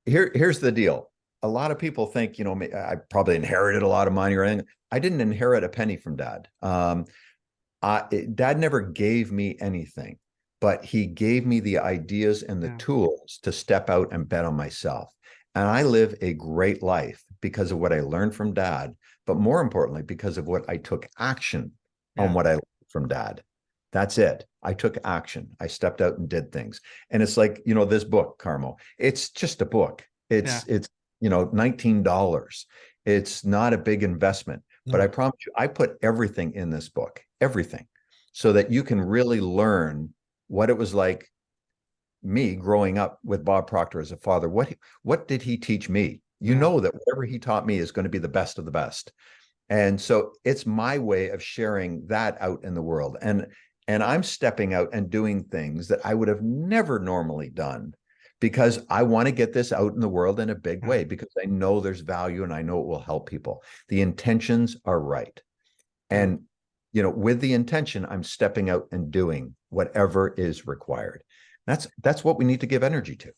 here's the deal. A lot of people think, you know, I probably inherited a lot of money or anything. I didn't inherit a penny from Dad. Dad never gave me anything, but he gave me the ideas and the tools to step out and bet on myself. And I live a great life because of what I learned from Dad, but more importantly, because of what I took action on what I learned from Dad. That's it. I took action. I stepped out and did things. And it's like, you know, this book, Karmo, it's just a book. It's, you know, $19. It's not a big investment, but I promise you, I put everything in this book, everything, so that you can really learn what it was like me growing up with Bob Proctor as a father. What did he teach me? You know that whatever he taught me is going to be the best of the best. And so it's my way of sharing that out in the world. And I'm stepping out and doing things that I would have never normally done because I want to get this out in the world in a big way, because I know there's value and I know it will help people. The intentions are right. And, you know, with the intention, I'm stepping out and doing whatever is required. That's what we need to give energy to.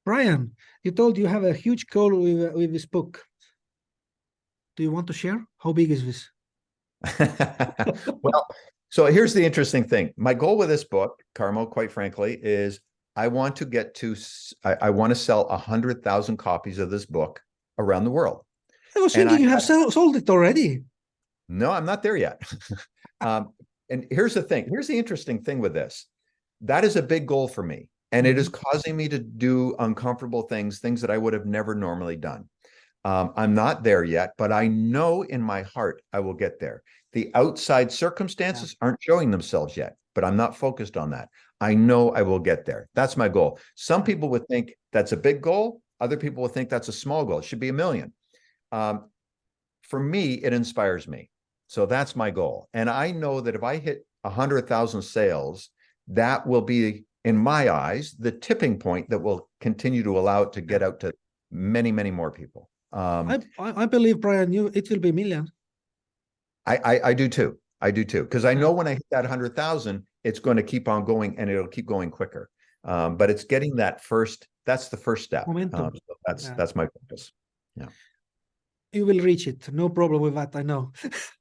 Brian, you told you have a huge goal with this book. Do you want to share? How big is this? Well, so here's the interesting thing. My goal with this book, Karmo, quite frankly, is I want to sell 100,000 copies of this book around the world. I was thinking you have sold it already. No, I'm not there yet. And here's the thing. Here's the interesting thing with this. That is a big goal for me. And it is causing me to do uncomfortable things that I would have never normally done. I'm not there yet, but I know in my heart I will get there. The outside circumstances aren't showing themselves yet, but I'm not focused on that. I know I will get there. That's my goal. Some people would think that's a big goal. Other people would think that's a small goal. It should be 1 million. For me, it inspires me. So that's my goal. And I know that if I hit 100,000 sales, that will be, in my eyes, the tipping point that will continue to allow it to get out to many, many more people. I believe, Brian, it will be 1 million. I do too. I do too. Because I know when I hit that 100,000, it's going to keep on going and it'll keep going quicker. But it's getting that that's the first step. So that's my focus. Yeah. You will reach it. No problem with that, I know.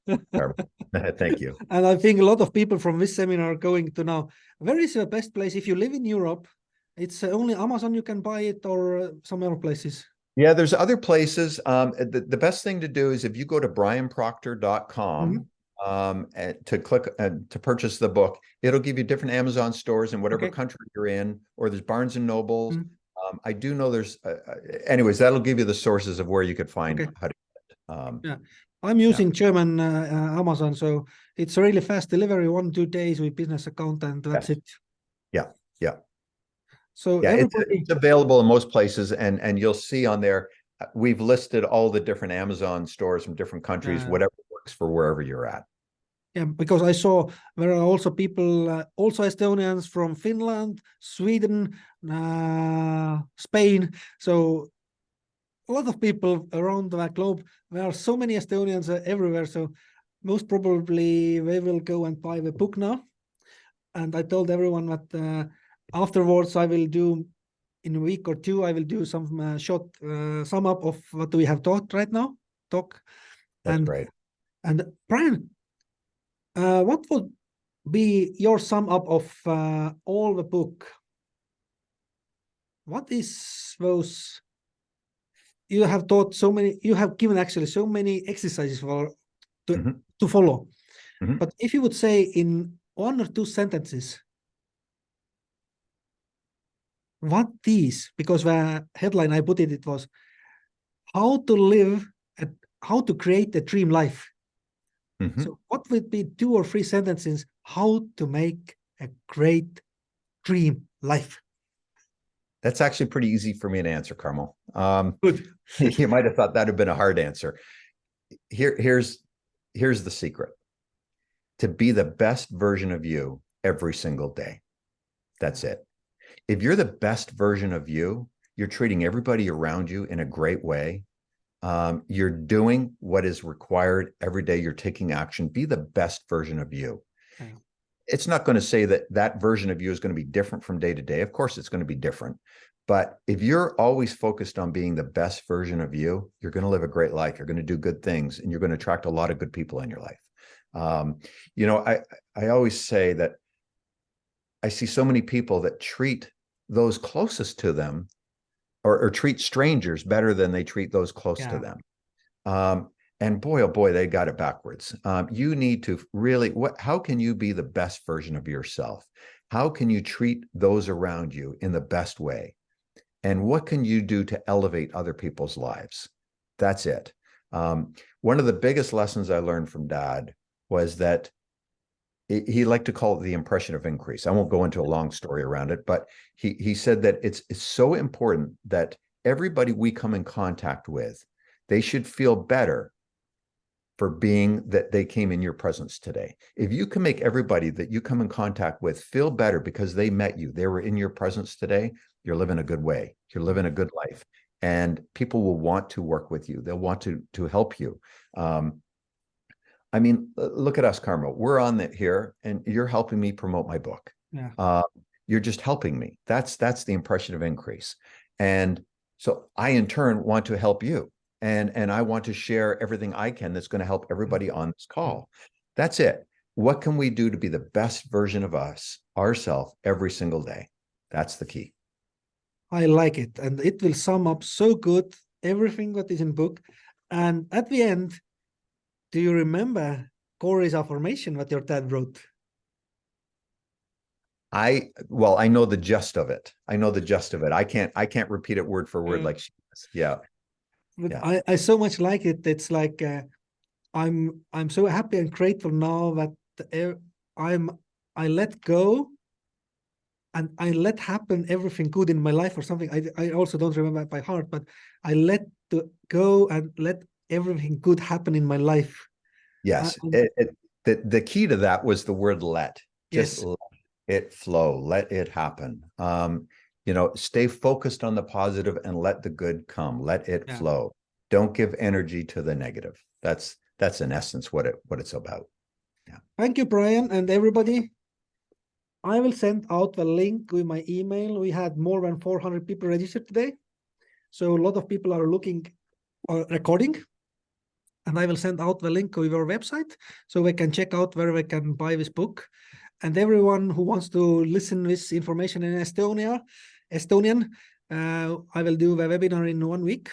Thank you. And I think a lot of people from this seminar are going to know, where is the best place? If you live in Europe, it's only Amazon you can buy it, or some other places. Yeah, there's other places. The best thing to do is if you go to brianproctor.com to click to purchase the book, it'll give you different Amazon stores in whatever country you're in, or there's Barnes and Nobles. I do know there's, anyways, that'll give you the sources of where you could find how to get it. I'm using German Amazon, so it's a really fast delivery, 1-2 days with business account, and that's it. Yeah. So it's available in most places, and you'll see on there, we've listed all the different Amazon stores from different countries, whatever works for wherever you're at. Yeah, because I saw there are also people, also Estonians from Finland, Sweden, Spain. So a lot of people around the globe. There are so many Estonians everywhere. So most probably they will go and buy the book now. And I told everyone that afterwards I will do in a week or two, I will do some short sum up of what we have taught right now. That's great. And Brian, what would be your sum up of all the book? What is those? You have taught so many. You have given actually so many exercises to follow. But if you would say in 1 or 2 sentences, what these? Because the headline I put it was how to live and how to create a dream life. So what would be 2 or 3 sentences how to make a great dream life? That's actually pretty easy for me to answer, Karmo. Good. You might have thought that would have been a hard answer. Here's the secret. To be the best version of you every single day. That's it. If you're the best version of you, you're treating everybody around you in a great way. You're doing what is required every day. You're taking action. Be the best version of you. Yeah. It's not going to say that that version of you is going to be different from day to day. Of course, it's going to be different. But if you're always focused on being the best version of you, you're going to live a great life. You're going to do good things, and you're going to attract a lot of good people in your life. I always say that I see so many people that treat those closest to them or treat strangers better than they treat those close to them. And boy, oh boy, they got it backwards. You need to really, how can you be the best version of yourself? How can you treat those around you in the best way? And what can you do to elevate other people's lives? That's it. One of the biggest lessons I learned from Dad was that he liked to call it the impression of increase. I won't go into a long story around it, but he said that it's so important that everybody we come in contact with, they should feel better for being that they came in your presence today. If you can make everybody that you come in contact with feel better because they met you, they were in your presence today, you're living a good way. You're living a good life. And people will want to work with you. They'll want to help you. I mean, look at us, Karmo. We're on it here, and you're helping me promote my book. Yeah. You're just helping me. That's the impression of increase. And so I, in turn, want to help you. And I want to share everything I can that's going to help everybody on this call. That's it. What can we do to be the best version of us, ourselves, every single day? That's the key. I like it. And it will sum up so good everything that is in book. And at the end, do you remember Corey's affirmation that your dad wrote? I know the gist of it. I know the gist of it. I can't repeat it word for word like she does. Yeah. But yeah. I so much like it. It's like I'm so happy and grateful now that I let go and I let happen everything good in my life or something. I also don't remember it by heart, but I let go and let everything good happen in my life. Yes. The key to that was the word let. Just yes. let it flow. Let it happen. Stay focused on the positive and let the good come. Let it flow. Don't give energy to the negative. That's in essence what it's about. Yeah. Thank you, Brian, and everybody. I will send out the link with my email. We had more than 400 people registered today. So a lot of people are looking or recording. And I will send out the link with our website so they can check out where they can buy this book. And everyone who wants to listen this information in Estonian, I will do the webinar in 1 week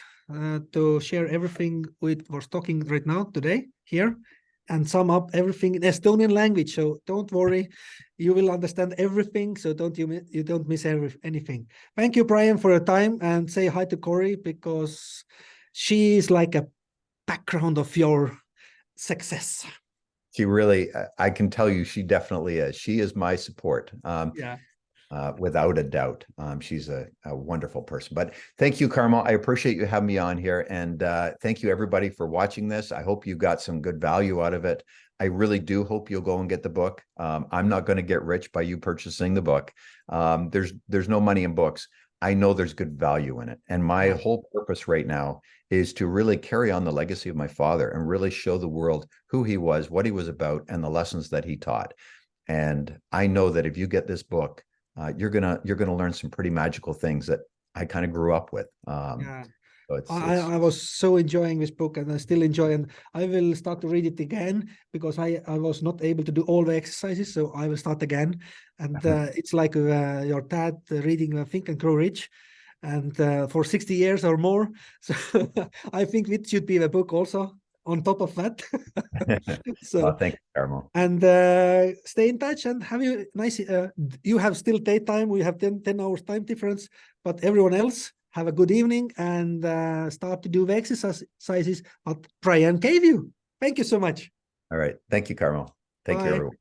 to share everything we're talking right now today here and sum up everything in Estonian language. So don't worry, you will understand everything. So you don't miss anything. Thank you, Brian, for your time, and say hi to Corey because she is like a background of your success. She really, I can tell you, she definitely is. She is my support. Without a doubt. She's a wonderful person. But thank you, Karmo. I appreciate you having me on here. And thank you, everybody, for watching this. I hope you got some good value out of it. I really do hope you'll go and get the book. I'm not going to get rich by you purchasing the book. There's no money in books. I know there's good value in it. And my whole purpose right now is to really carry on the legacy of my father and really show the world who he was, what he was about, and the lessons that he taught. And I know that if you get this book, you're gonna learn some pretty magical things that I kind of grew up with. Yeah. So it's I was so enjoying this book, and I still enjoy, and I will start to read it again because I was not able to do all the exercises, so I will start again. And it's like your dad reading Think and Grow Rich, and for 60 years or more. So I think it should be the book also on top of that. So thank you, Karmo. and stay in touch and have you nice. You have still daytime. We have 10 hours time difference, but everyone else have a good evening and start to do the exercises that Brian gave you. Thank you so much. All right. Thank you, Karmo. Thank you, Bye. everyone.